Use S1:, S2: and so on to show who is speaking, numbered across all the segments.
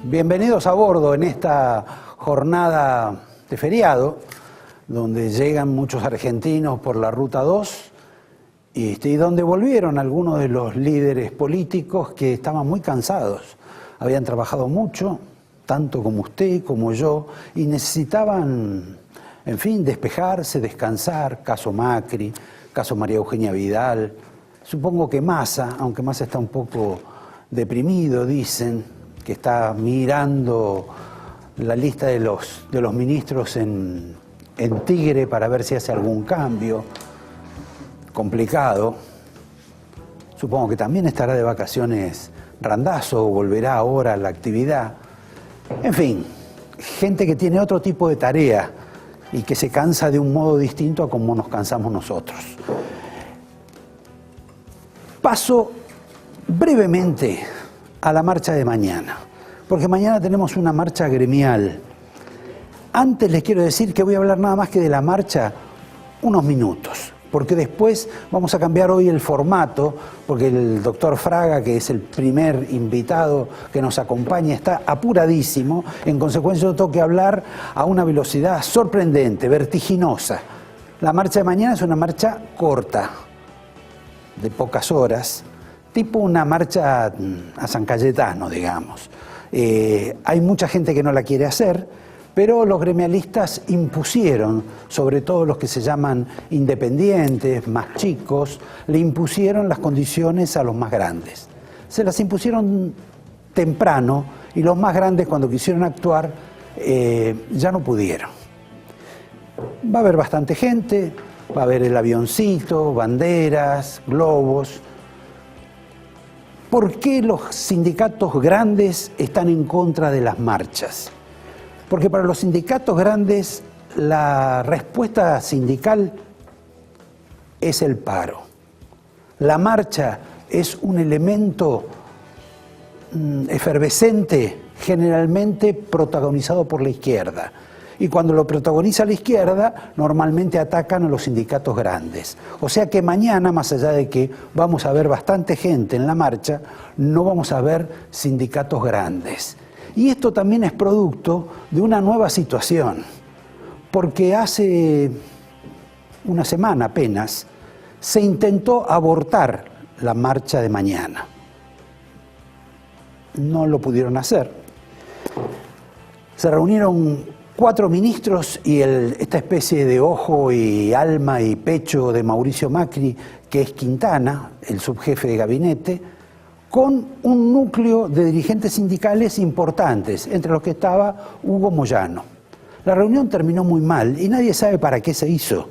S1: Bienvenidos a bordo en esta jornada de feriado, donde llegan muchos argentinos por la Ruta 2 y donde volvieron algunos de los líderes políticos que estaban muy cansados. Habían trabajado mucho, tanto como usted, como yo, y necesitaban, en fin, despejarse, descansar. Caso Macri, caso María Eugenia Vidal, supongo que Massa, aunque Massa está un poco deprimido, dicen, que está mirando la lista de los ministros en Tigre para ver si hace algún cambio. Complicado. Supongo que también estará de vacaciones Randazzo, volverá ahora a la actividad. En fin, gente que tiene otro tipo de tarea y que se cansa de un modo distinto a como nos cansamos nosotros. Paso brevemente a la marcha de mañana, porque mañana tenemos una marcha gremial. Antes les quiero decir que voy a hablar nada más que de la marcha unos minutos, porque después vamos a cambiar hoy el formato, porque el doctor Fraga, que es el primer invitado que nos acompaña, está apuradísimo. En consecuencia, yo tengo que hablar a una velocidad sorprendente, vertiginosa. La marcha de mañana es una marcha corta, de pocas horas, tipo una marcha a San Cayetano, digamos. Hay mucha gente que no la quiere hacer, pero los gremialistas impusieron, sobre todo los que se llaman independientes, más chicos, le impusieron las condiciones a los más grandes. Se las impusieron temprano y los más grandes, cuando quisieron actuar, ya no pudieron. Va a haber bastante gente, va a haber el avioncito, banderas, globos. ¿Por qué los sindicatos grandes están en contra de las marchas? Porque para los sindicatos grandes la respuesta sindical es el paro. La marcha es un elemento efervescente, generalmente protagonizado por la izquierda. Y cuando lo protagoniza la izquierda, normalmente atacan a los sindicatos grandes. O sea que mañana, más allá de que vamos a ver bastante gente en la marcha, no vamos a ver sindicatos grandes. Y esto también es producto de una nueva situación, porque hace una semana apenas se intentó abortar la marcha de mañana. No lo pudieron hacer. Se reunieron 4 ministros y esta especie de ojo y alma y pecho de Mauricio Macri, que es Quintana, el subjefe de gabinete, con un núcleo de dirigentes sindicales importantes, entre los que estaba Hugo Moyano. La reunión terminó muy mal y nadie sabe para qué se hizo.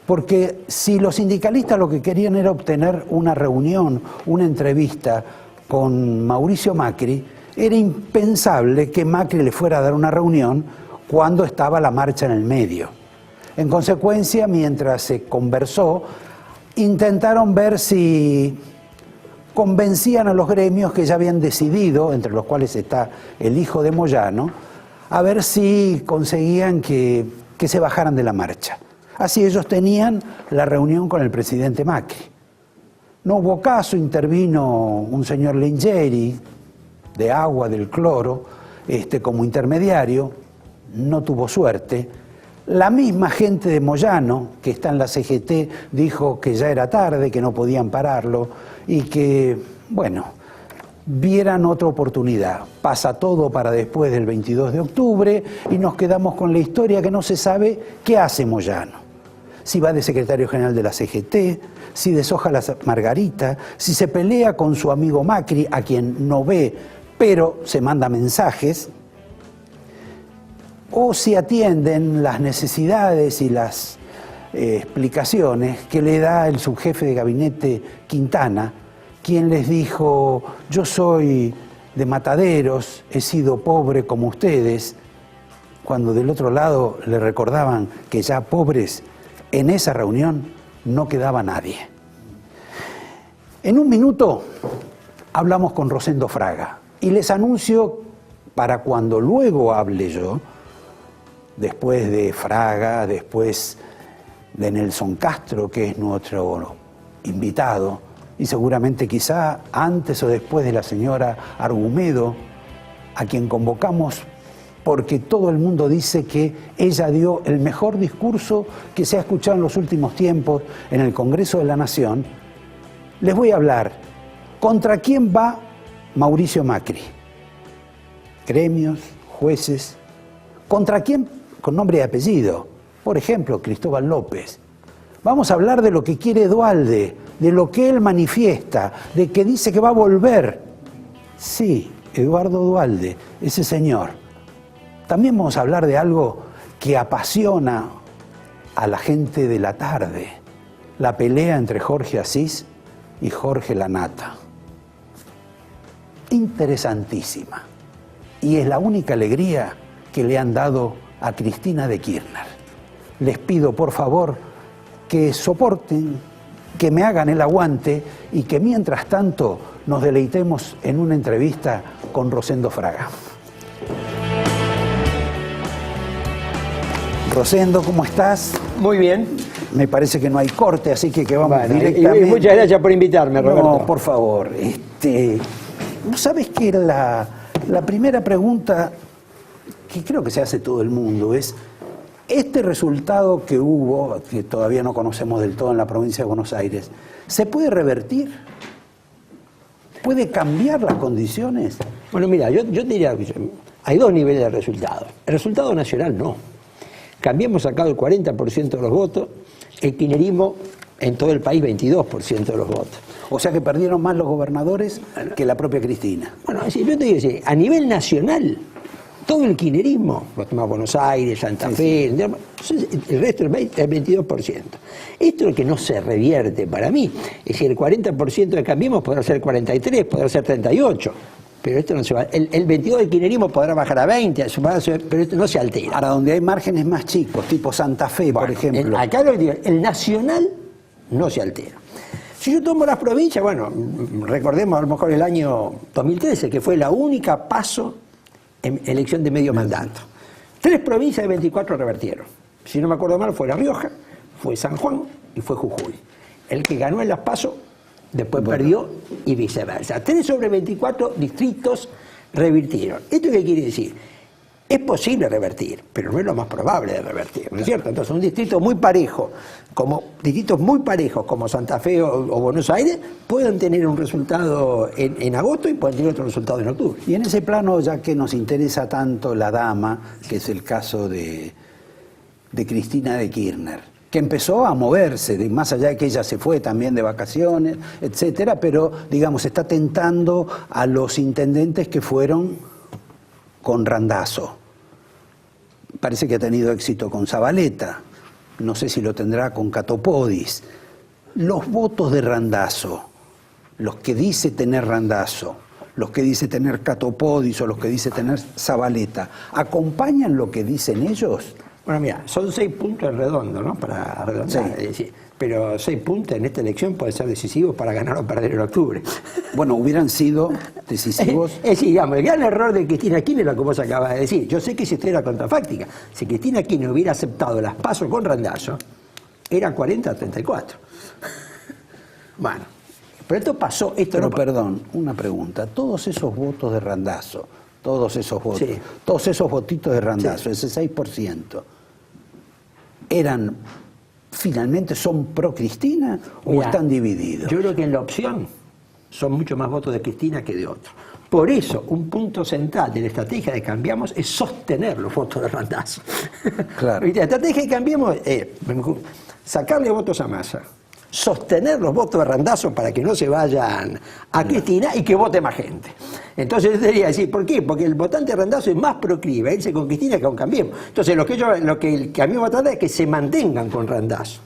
S1: Porque si los sindicalistas lo que querían era obtener una reunión, una entrevista con Mauricio Macri, era impensable que Macri le fuera a dar una reunión cuando estaba la marcha en el medio. En consecuencia, mientras se conversó, intentaron ver si convencían a los gremios que ya habían decidido, entre los cuales está el hijo de Moyano, a ver si conseguían que se bajaran de la marcha. Así ellos tenían la reunión con el presidente Macri. No hubo caso, intervino un señor Lingeri, de agua, del cloro, como intermediario, no tuvo suerte. La misma gente de Moyano, que está en la CGT, dijo que ya era tarde, que no podían pararlo y que, bueno, vieran otra oportunidad. Pasa todo para después del 22 de octubre y nos quedamos con la historia que no se sabe qué hace Moyano. Si va de secretario general de la CGT, si deshoja la margarita, si se pelea con su amigo Macri, a quien no ve, pero se manda mensajes, o si atienden las necesidades y las explicaciones que le da el subjefe de gabinete Quintana, quien les dijo: yo soy de Mataderos, he sido pobre como ustedes, cuando del otro lado le recordaban que ya pobres en esa reunión no quedaba nadie. En un minuto hablamos con Rosendo Fraga y les anuncio, para cuando luego hable yo, después de Fraga, después de Nelson Castro, que es nuestro invitado, y seguramente quizá antes o después de la señora Argumedo, a quien convocamos porque todo el mundo dice que ella dio el mejor discurso que se ha escuchado en los últimos tiempos en el Congreso de la Nación, les voy a hablar contra quién va Mauricio Macri. Gremios, jueces, contra quién con nombre y apellido, por ejemplo, Cristóbal López. Vamos a hablar de lo que quiere Duhalde, de lo que él manifiesta, de que dice que va a volver. Sí, Eduardo Duhalde, ese señor. También vamos a hablar de algo que apasiona a la gente de la tarde, la pelea entre Jorge Asís y Jorge Lanata. Interesantísima. Y es la única alegría que le han dado a Cristina de Kirchner. Les pido, por favor, que soporten, que me hagan el aguante y que mientras tanto nos deleitemos en una entrevista con Rosendo Fraga. Rosendo, ¿cómo estás?
S2: Muy bien.
S1: Me parece que no hay corte, así que vamos
S2: bueno,
S1: directamente.
S2: Y muchas gracias por invitarme, Roberto.
S1: No, por favor. ¿No sabes qué era la primera pregunta que creo que se hace todo el mundo? Es, este resultado que hubo, que todavía no conocemos del todo en la provincia de Buenos Aires, ¿se puede revertir? ¿Puede cambiar las condiciones?
S2: Bueno, mira, yo diría que hay dos niveles de resultado. El resultado nacional no. Cambiemos sacado el 40% de los votos, el kirchnerismo en todo el país 22% de los votos.
S1: O sea que perdieron más los gobernadores que la propia Cristina.
S2: Bueno, yo te digo, a nivel nacional, todo el kirchnerismo, Buenos Aires, Santa Fe, el resto del país, el 22%. Esto es lo que no se revierte para mí. Es decir, el 40% de Cambiemos podrá ser 43, podrá ser 38. Pero esto no se va. El 22 del kirchnerismo podrá bajar a 20, pero esto no se altera.
S1: Ahora, donde hay márgenes más chicos, tipo Santa Fe, por ejemplo.
S2: Acá lo que digo, el nacional no se altera. Si yo tomo las provincias, bueno, recordemos a lo mejor el año 2013, que fue la única paso en elección de medio mandato. 3 provincias de 24 revertieron. Si no me acuerdo mal, fue La Rioja, fue San Juan y fue Jujuy. El que ganó en las PASO después perdió y viceversa. 3 sobre 24 distritos revirtieron. ¿Esto qué quiere decir? Es posible revertir, pero no es lo más probable de revertir, ¿no es cierto? Entonces, un distrito muy parejo, distritos muy parejos como Santa Fe o Buenos Aires, pueden tener un resultado en agosto y pueden tener otro resultado en octubre.
S1: Y en ese plano, ya que nos interesa tanto la dama, que es el caso de Cristina de Kirchner, que empezó a moverse, más allá de que ella se fue también de vacaciones, etcétera, pero, digamos, está tentando a los intendentes que fueron con Randazzo. Parece que ha tenido éxito con Zabaleta, no sé si lo tendrá con Catopodis. Los votos de Randazzo, los que dice tener Randazzo, los que dice tener Catopodis o los que dice tener Zabaleta, ¿acompañan lo que dicen ellos?
S2: Bueno, mira, son 6 puntos en redondo, ¿no? Para redondar,
S1: Sí.
S2: es decir, pero 6 puntos en esta elección pueden ser decisivos para ganar o perder en octubre.
S1: Bueno, hubieran sido decisivos.
S2: Es decir, digamos, el gran error de Cristina Kirchner es lo que vos acabas de decir. Yo sé que si esto era contrafáctica. Si Cristina Kirchner hubiera aceptado las PASO con Randazzo, era 40-34. Bueno, pero esto pasó.
S1: Pero perdón, una pregunta. Todos esos votos de Randazzo, todos esos votos,
S2: sí,
S1: todos esos votitos de Randazzo,
S2: sí,
S1: ese 6%, ¿eran, finalmente son pro Cristina o
S2: Mirá,
S1: están divididos?
S2: Yo creo que en la opción son mucho más votos de Cristina que de otros. Por eso, un punto central de la estrategia de Cambiamos es sostener los votos de Randazzo.
S1: Claro.
S2: La estrategia de Cambiamos es sacarle votos a Massa, sostener los votos de Randazzo para que no se vayan a Cristina y que vote más gente. Entonces yo debería decir, ¿por qué? Porque el votante de Randazzo es más proclive a irse con Cristina que con Cambiemos. Entonces lo que el Cambiemos va a tratar es que se mantengan con Randazzo.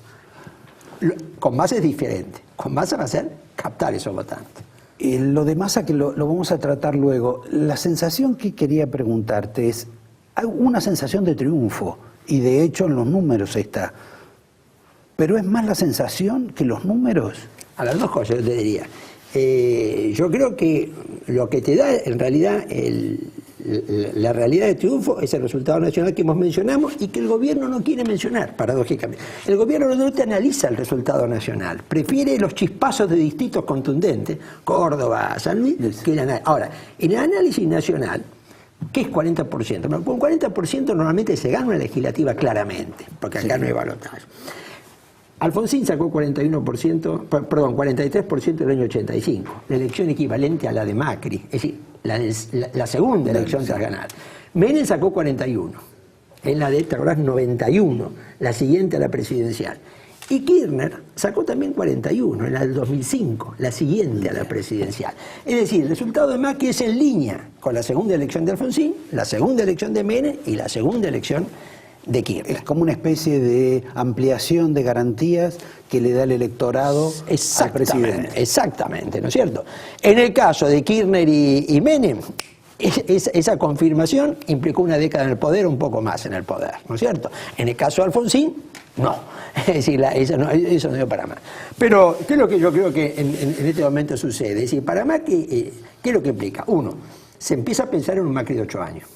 S2: Con Massa es diferente. Con Massa va a ser captar esos votantes.
S1: Lo de Massa, que lo vamos a tratar luego, la sensación que quería preguntarte es, hay una sensación de triunfo, y de hecho en los números está, pero es más la sensación que los números.
S2: A las dos cosas yo te diría. Yo creo que lo que te da en realidad la realidad de triunfo es el resultado nacional que mencionamos y que el gobierno no quiere mencionar, paradójicamente. El gobierno no te analiza el resultado nacional, prefiere los chispazos de distritos contundentes, Córdoba, San Luis, que el análisis. Ahora, en el análisis nacional, ¿Qué es 40%? Bueno, con 40% normalmente se gana una legislativa claramente, porque acá no hay balotaje. Alfonsín sacó 43% en el año 85, la elección equivalente a la de Macri, es decir, la segunda elección tras ganar. Menem sacó 41, en la de, ¿te acordás? 91, la siguiente a la presidencial. Y Kirchner sacó también 41, en la del 2005, la siguiente a la presidencial. Es decir, el resultado de Macri es en línea con la segunda elección de Alfonsín, la segunda elección de Menem y la segunda elección de Kirchner.
S1: Es como una especie de ampliación de garantías que le da el electorado al presidente.
S2: Exactamente, ¿no es cierto? En el caso de Kirchner y Menem, esa confirmación implicó una década en el poder, un poco más en el poder, ¿no es cierto? En el caso de Alfonsín, no. Es decir, eso no dio para más. Pero, ¿qué es lo que yo creo que en este momento sucede? Es decir, para Macri, ¿qué es lo que implica? Uno, se empieza a pensar en un Macri de 8 años.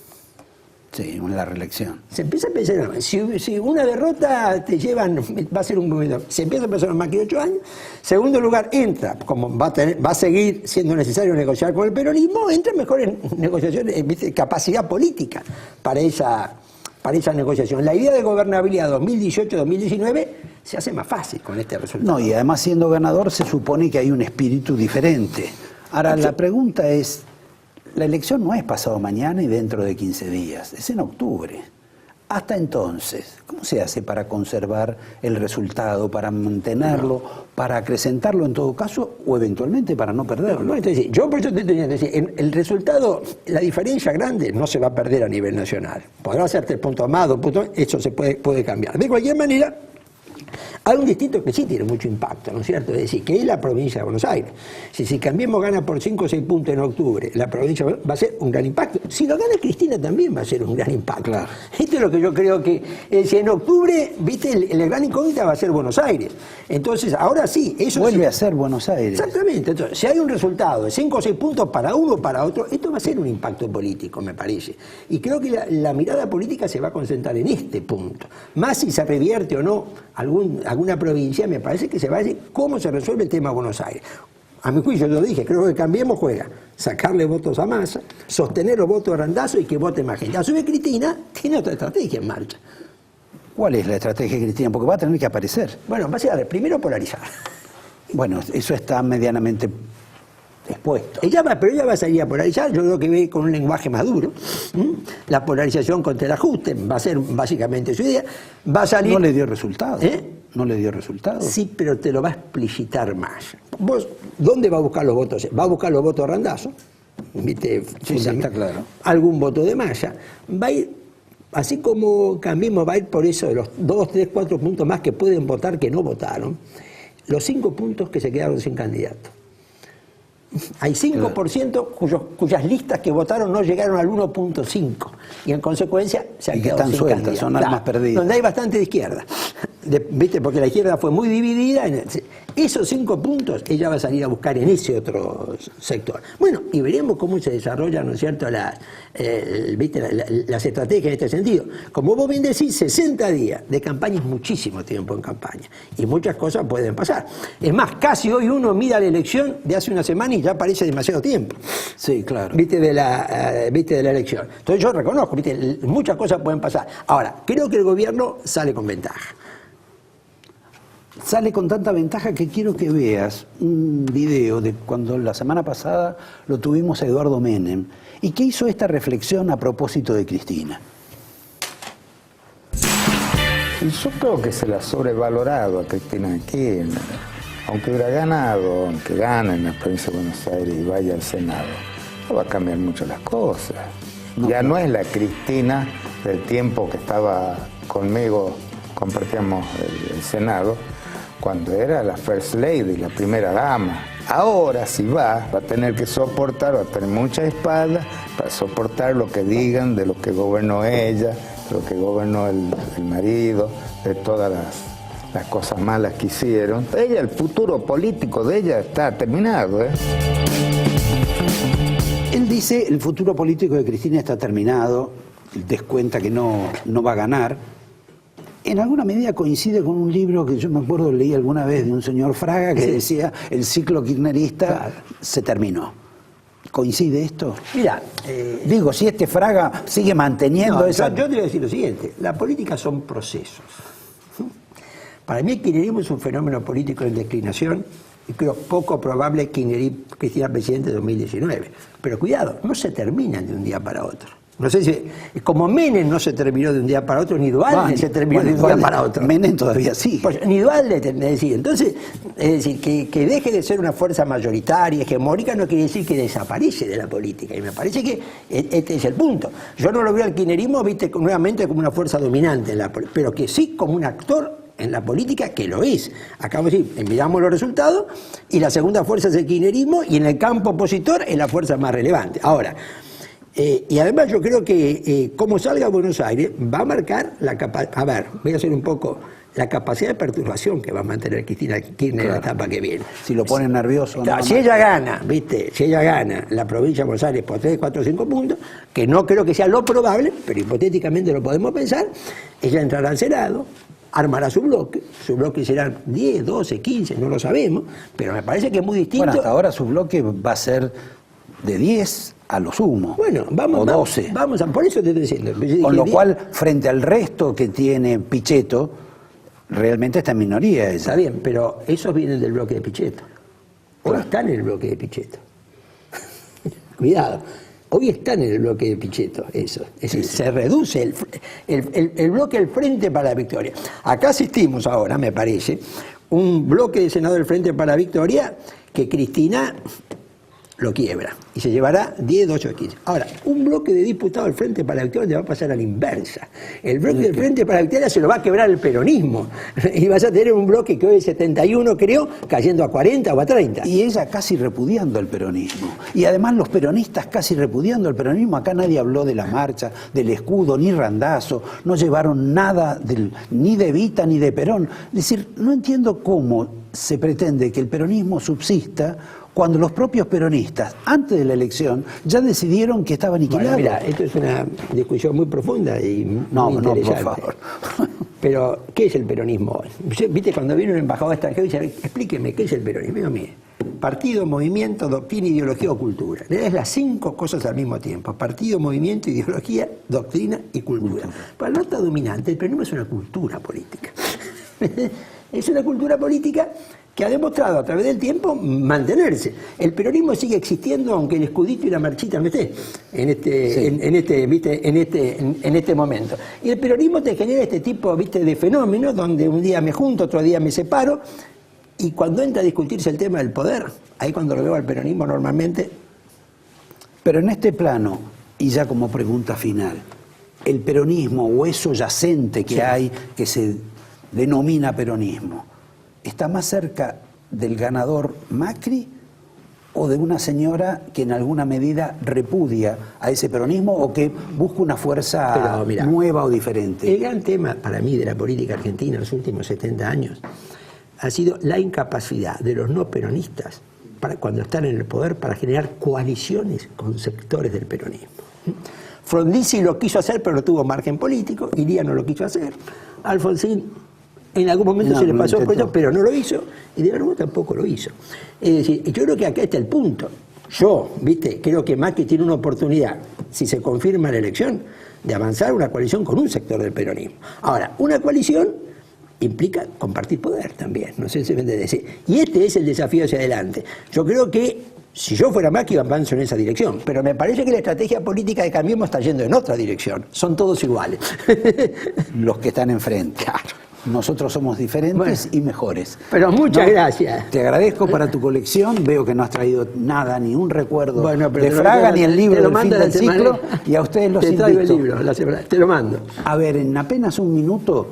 S1: Sí, la reelección.
S2: Se empieza a pensar, si una derrota te llevan, va a ser un movimiento. Se empieza a pensar en Macri de 8 años. Segundo lugar, entra, como va a seguir siendo necesario negociar con el peronismo, entra mejor en negociaciones, capacidad política para esa negociación. La idea de gobernabilidad 2018-2019 se hace más fácil con este resultado.
S1: No, y además siendo ganador se supone que hay un espíritu diferente. Ahora, la pregunta es, la elección no es pasado mañana y dentro de 15 días, es en octubre. Hasta entonces, ¿cómo se hace para conservar el resultado, para mantenerlo, para acrecentarlo en todo caso o eventualmente para no perderlo?
S2: No, entonces, yo por eso te tenía que decir, el resultado, la diferencia grande no se va a perder a nivel nacional. Podrá ser 3 puntos más, 2 puntos, eso se puede cambiar. De cualquier manera, hay un distrito que sí tiene mucho impacto, ¿no es cierto? Es decir, que es la provincia de Buenos Aires. Si Cambiemos gana por 5 o 6 puntos en octubre, la provincia va a ser un gran impacto. Si lo gana Cristina también va a ser un gran impacto.
S1: Claro.
S2: Esto es lo que yo creo que, si en octubre, viste, el gran incógnita va a ser Buenos Aires. Entonces, ahora sí, eso
S1: vuelve
S2: sí,
S1: a ser Buenos Aires.
S2: Exactamente. Entonces, si hay un resultado de 5 o 6 puntos para uno o para otro, esto va a ser un impacto político, me parece. Y creo que la mirada política se va a concentrar en este punto. Más si se revierte o no alguna provincia, me parece que se va a decir cómo se resuelve el tema de Buenos Aires. A mi juicio, yo lo dije, creo que Cambiemos juega sacarle votos a Massa, sostener los votos a Randazzo y que vote más gente. A su vez, Cristina tiene otra estrategia en marcha.
S1: ¿Cuál es la estrategia de Cristina? Porque va a tener que aparecer.
S2: Bueno, va a ser, primero, polarizar.
S1: Bueno, eso está medianamente expuesto.
S2: Pero ella va a salir a polarizar, yo creo que ve con un lenguaje más duro. La polarización contra el ajuste va a ser básicamente su idea. Va a salir...
S1: No le dio resultado. ¿No le dio resultado?
S2: Sí, pero te lo va a explicitar más. ¿Vos dónde va a buscar los votos? Va a buscar los votos a Randazzo, ¿viste?
S1: Sí, está claro.
S2: Algún voto de Massa. Va a ir, así como Cambiemos va a ir por eso de los 2, 3, 4 puntos más que pueden votar que no votaron, los 5 puntos que se quedaron sin candidato. Hay 5% cuyas listas que votaron no llegaron al 1.5 y en consecuencia se han quedado sin candidato.
S1: Son armas perdidas.
S2: Donde hay bastante de izquierda. ¿Viste? Porque la izquierda fue muy dividida. Esos 5 puntos ella va a salir a buscar en ese otro sector. Bueno, y veremos cómo se desarrollan, ¿no es cierto?, las estrategias en este sentido. Como vos bien decís, 60 días de campaña es muchísimo tiempo en campaña. Y muchas cosas pueden pasar. Es más, casi hoy uno mira la elección de hace una semana y ya parece demasiado tiempo.
S1: Sí, claro.
S2: ¿Viste? De la elección. Entonces yo reconozco, ¿viste? Muchas cosas pueden pasar. Ahora, creo que el gobierno sale con ventaja.
S1: Sale con tanta ventaja que quiero que veas un video de cuando la semana pasada lo tuvimos a Eduardo Menem y que hizo esta reflexión a propósito de Cristina.
S3: Yo creo que se la ha sobrevalorado a Cristina Kirchner. Aunque hubiera ganado, aunque gane en la provincia de Buenos Aires y vaya al Senado, no va a cambiar mucho las cosas. Ya no es la Cristina del tiempo que estaba conmigo, compartíamos el Senado, cuando era la First Lady, la primera dama. Ahora si va a tener que soportar, va a tener mucha espalda para soportar lo que digan de lo que gobernó ella, de lo que gobernó el marido, de todas las cosas malas que hicieron. Ella, el futuro político de ella está terminado,
S1: Él dice, el futuro político de Cristina está terminado, descuenta que no va a ganar. En alguna medida coincide con un libro que yo me acuerdo leí alguna vez de un señor Fraga que decía, el ciclo kirchnerista se terminó. ¿Coincide esto?
S2: Mira,
S1: Digo, si este Fraga sigue manteniendo esa...
S2: yo te voy a decir lo siguiente, la política son procesos. Para mí el kirchnerismo es un fenómeno político en declinación y creo poco probable que Cristina presidente de 2019. Pero cuidado, no se terminan de un día para otro. No sé si, como Menem no se terminó de un día para otro, ni Duhalde se terminó de un día para otro.
S1: Menem todavía sí.
S2: Pues, ni Duhalde, es decir, entonces, es decir, que deje de ser una fuerza mayoritaria, hegemónica, no quiere decir que desaparece de la política. Y me parece que este es el punto. Yo no lo veo al kirchnerismo, viste, nuevamente como una fuerza dominante, pero que sí como un actor en la política, que lo es. Acabo de decir, miramos los resultados, y la segunda fuerza es el kirchnerismo, y en el campo opositor es la fuerza más relevante. Ahora, y además yo creo que como salga Buenos Aires va a marcar la capacidad, a ver, voy a hacer un poco la capacidad de perturbación que va a mantener Cristina Kirchner en la etapa que viene.
S1: Si lo ponen nervioso.
S2: Claro, si ella gana, ¿viste? Si ella gana la provincia de Buenos Aires por 3, 4, 5 puntos, que no creo que sea lo probable, pero hipotéticamente lo podemos pensar, ella entrará al Senado, armará su bloque serán 10, 12, 15, no lo sabemos, pero me parece que es muy distinto.
S1: Bueno, hasta ahora su bloque va a ser de 10 a lo sumo.
S2: Bueno, vamos,
S1: o 12.
S2: Vamos, por eso te estoy diciendo.
S1: Con lo cual, frente al resto que tiene Pichetto, realmente está en minoría ella.
S2: Está bien, pero esos vienen del bloque de Pichetto. Hoy
S1: Claro.
S2: están en el bloque de Pichetto. Cuidado. Hoy están en el bloque de Pichetto, eso. Es decir, se reduce el bloque del Frente para la Victoria. Acá asistimos ahora, me parece, un bloque de Senado del Frente para la Victoria que Cristina lo quiebra y se llevará 10, 12 o 15. Ahora, un bloque de diputados del Frente para la Victoria le va a pasar a la inversa. El bloque del Frente para la Victoria se lo va a quebrar el peronismo. Y vas a tener un bloque que hoy es 71, creo, cayendo a 40 o a 30.
S1: Y ella casi repudiando el peronismo. Y además los peronistas casi repudiando el peronismo. Acá nadie habló de la marcha, del escudo, ni Randazzo. No llevaron nada ni de Evita ni de Perón. Es decir, no entiendo cómo se pretende que el peronismo subsista cuando los propios peronistas, antes de la elección, ya decidieron que estaba aniquilado.
S2: Bueno, mira, esto es una discusión muy profunda y muy interesante.
S1: Por favor.
S2: Pero, ¿qué es el peronismo hoy? Viste, cuando viene un embajador extranjero y dice, explíqueme, ¿qué es el peronismo? Digo, mire, partido, movimiento, doctrina, ideología o cultura. Le das las 5 cosas al mismo tiempo. Partido, movimiento, ideología, doctrina y cultura. Para la nota dominante, el peronismo es una cultura política. Es una cultura política que ha demostrado a través del tiempo mantenerse. El peronismo sigue existiendo aunque el escudito y la marchita no esté en este momento. Y el peronismo te genera este tipo, ¿viste?, de fenómenos donde un día me junto, otro día me separo, y cuando entra a discutirse el tema del poder, ahí cuando lo veo al peronismo normalmente.
S1: Pero en este plano, y ya como pregunta final, el peronismo o eso yacente que hay, que se denomina peronismo, ¿está más cerca del ganador Macri o de una señora que en alguna medida repudia a ese peronismo o que busca una fuerza nueva o diferente?
S2: El gran tema para mí de la política argentina en los últimos 70 años ha sido la incapacidad de los no peronistas, cuando están en el poder, para generar coaliciones con sectores del peronismo. Frondizi lo quiso hacer, pero no tuvo margen político. Iría no lo quiso hacer. Alfonsín en algún momento se le pasó por eso, pero no lo hizo, y de nuevo tampoco lo hizo. Es decir, yo creo que acá está el punto. Yo, creo que Macri tiene una oportunidad, si se confirma la elección, de avanzar una coalición con un sector del peronismo. Ahora, una coalición implica compartir poder también, no sé si me entiendes. Y este es el desafío hacia adelante. Yo creo que si yo fuera Macri avanzo en esa dirección, pero me parece que la estrategia política de Cambiemos está yendo en otra dirección. Son todos iguales.
S1: Los que están enfrente.
S2: Claro.
S1: Nosotros somos diferentes y mejores.
S2: Pero muchas gracias.
S1: Te agradezco para tu colección. Veo que no has traído nada, ni un recuerdo de Fraga, ni el libro del fin del ciclo. Y a ustedes los invito.
S2: Te traigo el libro, te lo mando.
S1: A ver, en apenas un minuto,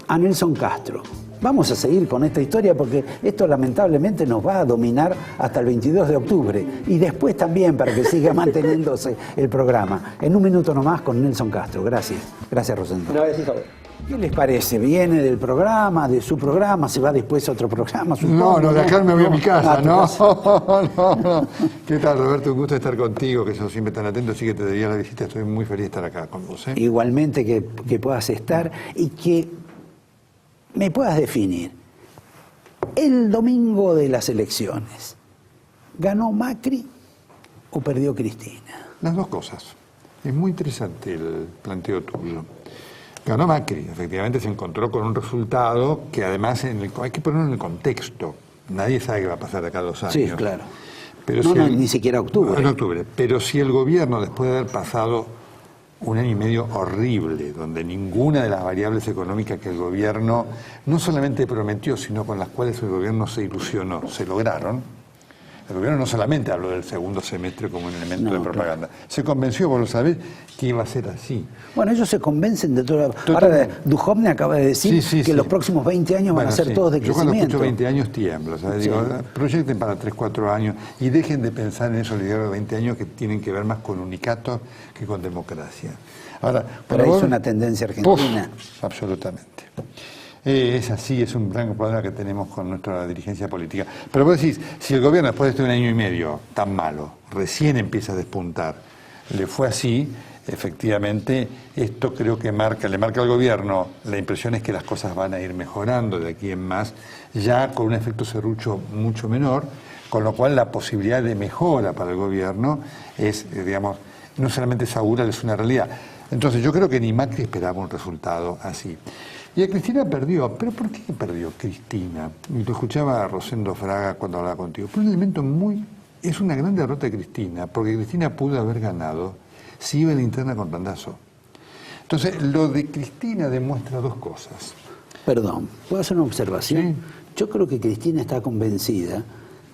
S1: a Nelson Castro. Vamos a seguir con esta historia porque esto lamentablemente nos va a dominar hasta el 22 de octubre. Y después también para que siga manteniéndose el programa. En un minuto nomás con Nelson Castro. Gracias. Gracias, Rosendo.
S2: No, es favor.
S1: ¿Qué les parece? ¿Viene del programa, de su programa, se va después a otro programa?
S4: Supongo, no, de acá me voy a mi casa, no. ¿Qué tal, Roberto? Un gusto estar contigo, que sos siempre tan atento, sí que te debía la visita, estoy muy feliz de estar acá con vos.
S1: Igualmente que puedas estar y que me puedas definir. El domingo de las elecciones, ¿ganó Macri o perdió Cristina?
S4: Las dos cosas. Es muy interesante el planteo tuyo. Ganó Macri, efectivamente se encontró con un resultado que además hay que ponerlo en el contexto. Nadie sabe qué va a pasar de acá a 2 años.
S1: Sí, claro.
S4: Pero
S1: Ni siquiera octubre.
S4: En octubre. Pero si el gobierno, después de haber pasado 1 año y medio horrible, donde ninguna de las variables económicas que el gobierno no solamente prometió, sino con las cuales el gobierno se ilusionó, se lograron. El gobierno no solamente habló del segundo semestre como un elemento de propaganda, se convenció, vos lo sabés, que iba a ser así.
S1: Bueno, ellos se convencen de todo. Ahora, Duhovne acaba de decir que los próximos 20 años van a ser todos de crecimiento.
S4: Yo cuando escucho 20 años tiemblo, ¿sabes? Digo, proyecten para 3, 4 años y dejen de pensar en esos liderazgos de 20 años que tienen que ver más con unicatos que con democracia. Ahora,
S1: pero es una tendencia argentina.
S4: Absolutamente. Es así, es un gran problema que tenemos con nuestra dirigencia política. Pero vos decís, si el gobierno después de este 1 año y medio tan malo, recién empieza a despuntar, le fue así, efectivamente, esto creo que le marca al gobierno, la impresión es que las cosas van a ir mejorando de aquí en más, ya con un efecto serrucho mucho menor, con lo cual la posibilidad de mejora para el gobierno es, digamos, no solamente segura, es una realidad. Entonces yo creo que ni Macri esperaba un resultado así. Y a Cristina perdió. ¿Pero por qué perdió Cristina? Y lo escuchaba a Rosendo Fraga cuando hablaba contigo. Pero un elemento es una gran derrota de Cristina, porque Cristina pudo haber ganado si iba en la interna con Randazzo. Entonces, lo de Cristina demuestra 2 cosas.
S1: Perdón, ¿puedo hacer una observación?
S4: Sí.
S1: Yo creo que Cristina está convencida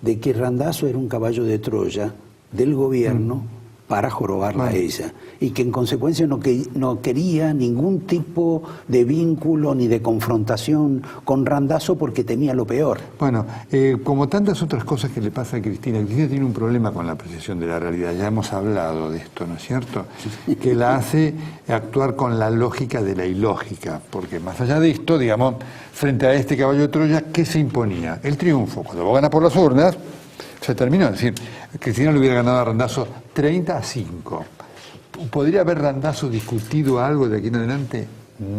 S1: de que Randazzo era un caballo de Troya del gobierno para jorobarla a ella, y que en consecuencia no quería ningún tipo de vínculo ni de confrontación con Randazzo porque temía lo peor.
S4: Bueno, como tantas otras cosas que le pasa a Cristina tiene un problema con la apreciación de la realidad, ya hemos hablado de esto, ¿no es cierto? Que la hace actuar con la lógica de la ilógica, porque más allá de esto, digamos, frente a este caballo de Troya, ¿qué se imponía? El triunfo. Cuando vos ganás por las urnas, se terminó, es decir, Cristina le hubiera ganado a Randazzo 30-5. ¿Podría haber Randazzo discutido algo de aquí en adelante?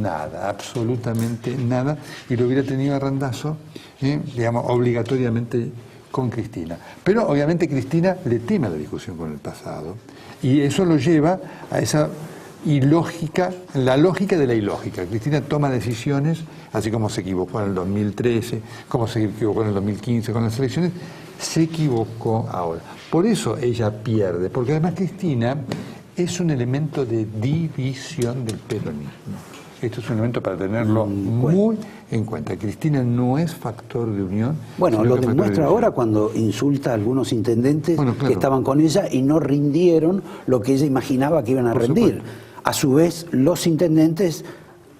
S4: Nada, absolutamente nada, y lo hubiera tenido a Randazzo, digamos, obligatoriamente con Cristina. Pero obviamente Cristina le teme a la discusión con el pasado, y eso lo lleva a esa ilógica, la lógica de la ilógica. Cristina toma decisiones, así como se equivocó en el 2013, como se equivocó en el 2015 con las elecciones, se equivocó ahora. Por eso ella pierde, porque además Cristina es un elemento de división del peronismo. Esto es un elemento para tenerlo muy en cuenta. Cristina no es factor de unión.
S1: Bueno, lo demuestra ahora cuando insulta a algunos intendentes que estaban con ella y no rindieron lo que ella imaginaba que iban a rendir. A su vez, los intendentes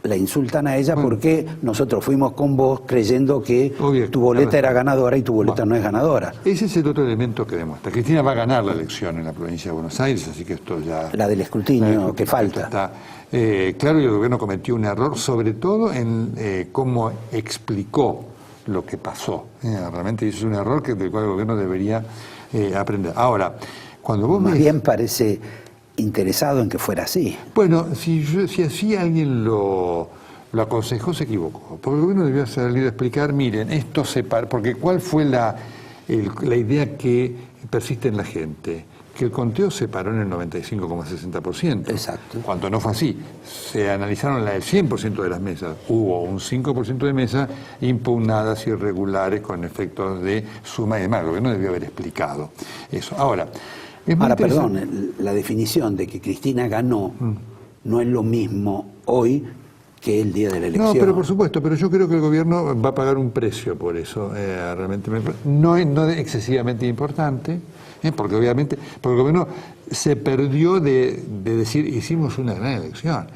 S1: la insultan a ella porque nosotros fuimos con vos creyendo que tu boleta era ganadora y tu boleta no es ganadora.
S4: Ese es el otro elemento que demuestra. Cristina va a ganar la elección en la provincia de Buenos Aires, así que esto ya...
S1: La del escrutinio que falta.
S4: Está, claro, y el gobierno cometió un error, sobre todo en cómo explicó lo que pasó. Realmente es un error del cual el gobierno debería aprender. Ahora, cuando vos
S1: Más bien parece interesado en que fuera así.
S4: Bueno, si así alguien lo aconsejó, se equivocó. Porque el gobierno debió salir a explicar, miren, esto se para, porque ¿cuál fue la idea que persiste en la gente? Que el conteo se paró en el 95,60%.
S1: Exacto.
S4: Cuando no fue así. Se analizaron el 100% de las mesas. Hubo un 5% de mesas impugnadas, irregulares, con efectos de suma y demás. El gobierno debió haber explicado eso. Ahora,
S1: perdón, la definición de que Cristina ganó no es lo mismo hoy que el día de la elección.
S4: No, pero por supuesto, pero yo creo que el gobierno va a pagar un precio por eso. Realmente no es excesivamente importante, porque obviamente el gobierno se perdió de decir hicimos una gran elección.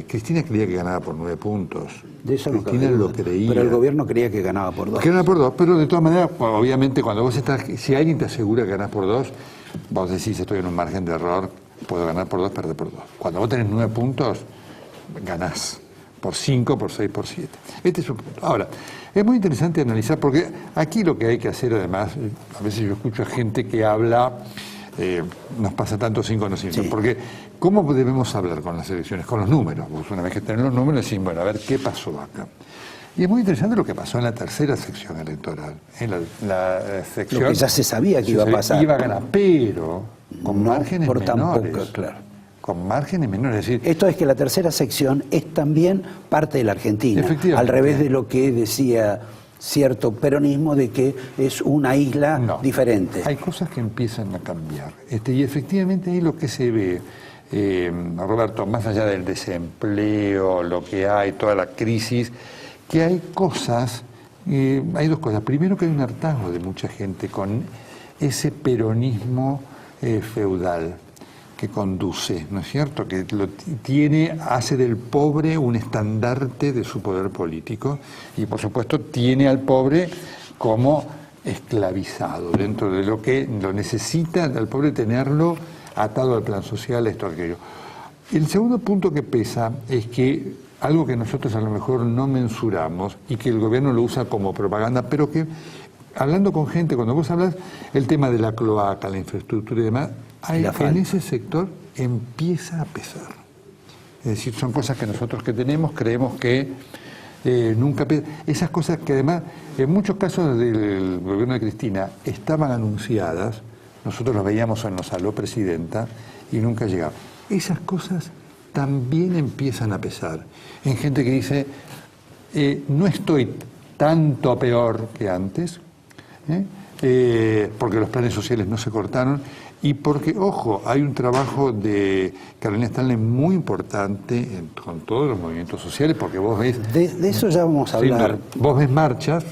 S4: Cristina creía que ganaba por 9 puntos.
S1: De eso
S4: Cristina
S1: no
S4: lo creía.
S1: Pero el gobierno creía que ganaba por 2.
S4: Que ganaba por 2, pero de todas maneras, obviamente cuando vos si alguien te asegura que ganás por 2, vos decís estoy en un margen de error, puedo ganar por 2, perder por 2. Cuando vos tenés 9 puntos, ganás por 5, por 6, por 7. Este es un punto. Ahora, es muy interesante analizar, porque aquí lo que hay que hacer además, a veces yo escucho a gente que habla, nos pasa tanto sin conocimiento, porque ¿cómo debemos hablar con las elecciones? Con los números. Vos una vez que tenés los números decís, bueno, a ver qué pasó acá. Y es muy interesante lo que pasó en la tercera sección electoral. En la sección,
S1: lo que ya se sabía que iba a pasar.
S4: Iba a ganar, pero con
S1: no
S4: márgenes
S1: por tan
S4: menores.
S1: poco, claro.
S4: Con márgenes menores, es decir,
S1: Esto es que la tercera sección es también parte de la Argentina,
S4: Efectivamente.
S1: al revés de lo que decía cierto peronismo de que es una isla
S4: no,
S1: diferente.
S4: hay cosas que empiezan a cambiar. Y efectivamente ahí lo que se ve, Roberto, más allá del desempleo, lo que hay, toda la crisis, que hay cosas, hay dos cosas. Primero, que hay un hartazgo de mucha gente con ese peronismo feudal que conduce, ¿no es cierto? Que lo hace del pobre un estandarte de su poder político y, por supuesto, tiene al pobre como esclavizado dentro de lo que lo necesita al pobre, tenerlo atado al plan social, esto, aquello. El segundo punto que pesa es que algo que nosotros a lo mejor no mensuramos y que el gobierno lo usa como propaganda, pero que, hablando con gente, cuando vos hablas, el tema de la cloaca, la infraestructura y demás, en ese sector empieza a pesar. Es decir, son cosas que nosotros que tenemos creemos que nunca pesan. Esas cosas que además, en muchos casos del gobierno de Cristina, estaban anunciadas, nosotros las veíamos o nos habló presidenta y nunca llegaban. Esas cosas también empiezan a pesar. En gente que dice, no estoy tanto peor que antes, porque los planes sociales no se cortaron y porque, ojo, hay un trabajo de Carolina Stanley muy importante con todos los movimientos sociales, porque vos ves...
S1: De eso ya vamos a hablar.
S4: Vos ves marchas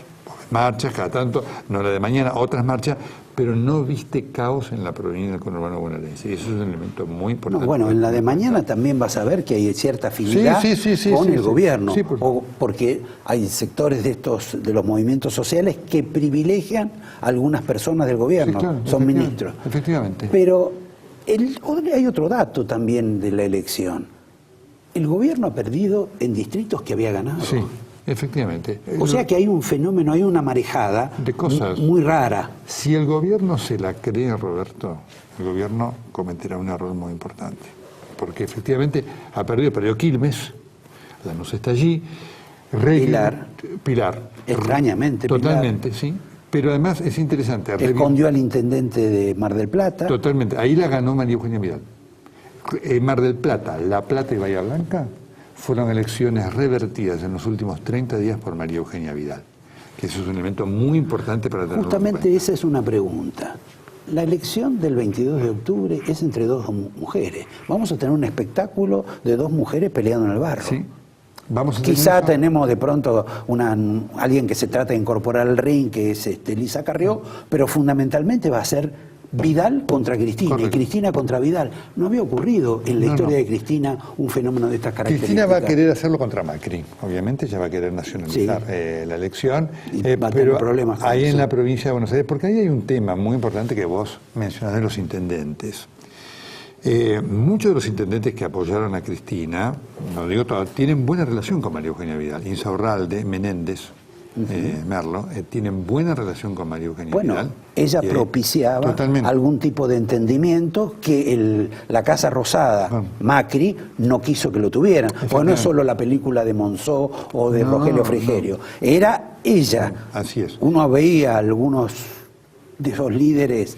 S4: cada tanto, no la de mañana, otras marchas, pero no viste caos en la provincia del conurbano bonaerense, y eso es un elemento muy importante.
S1: No, bueno, en la de mañana también vas a ver que hay cierta afinidad con el gobierno, porque hay sectores de los movimientos sociales que privilegian a algunas personas del gobierno,
S4: claro,
S1: son ministros.
S4: Efectivamente.
S1: Pero hay otro dato también de la elección. El gobierno ha perdido en distritos que había ganado.
S4: Sí. Efectivamente.
S1: O sea que hay un fenómeno, hay una marejada
S4: de cosas
S1: muy rara.
S4: Si el gobierno se la cree, Roberto, el gobierno cometerá un error muy importante. Porque efectivamente perdió Quilmes, Lanús está allí, Pilar.
S1: Extrañamente,
S4: totalmente,
S1: Pilar.
S4: Sí. Pero además es interesante.
S1: Escondió al intendente de Mar del Plata.
S4: Totalmente. Ahí la ganó María Eugenia Vidal. En Mar del Plata, La Plata y Bahía Blanca fueron elecciones revertidas en los últimos 30 días por María Eugenia Vidal, que eso es un elemento muy importante para tenerlo en cuenta.
S1: Justamente esa es una pregunta. La elección del 22 de octubre es entre dos mujeres. Vamos a tener un espectáculo de dos mujeres peleando en el barro.
S4: Sí.
S1: Quizá tenemos de pronto alguien que se trata de incorporar al ring, que es Lisa Carrió, pero fundamentalmente va a ser Vidal contra Cristina. Correcto. Y Cristina contra Vidal. No había ocurrido en la historia de Cristina un fenómeno de estas características.
S4: Cristina va a querer hacerlo contra Macri, obviamente, ella va a querer nacionalizar la elección, pero problemas ahí en la provincia de Buenos Aires, porque ahí hay un tema muy importante que vos mencionás de los intendentes. Muchos de los intendentes que apoyaron a Cristina, no digo todos, tienen buena relación con María Eugenia Vidal. Insaurralde, Menéndez, Merlo, tienen buena relación con María Eugenia Vidal.
S1: Ella propiciaba algún tipo de entendimiento que la Casa Rosada, Macri, no quiso que lo tuvieran. Porque no es solo la película de Monzó o de Rogelio Frigerio, era ella.
S4: Así es.
S1: Uno veía algunos de esos líderes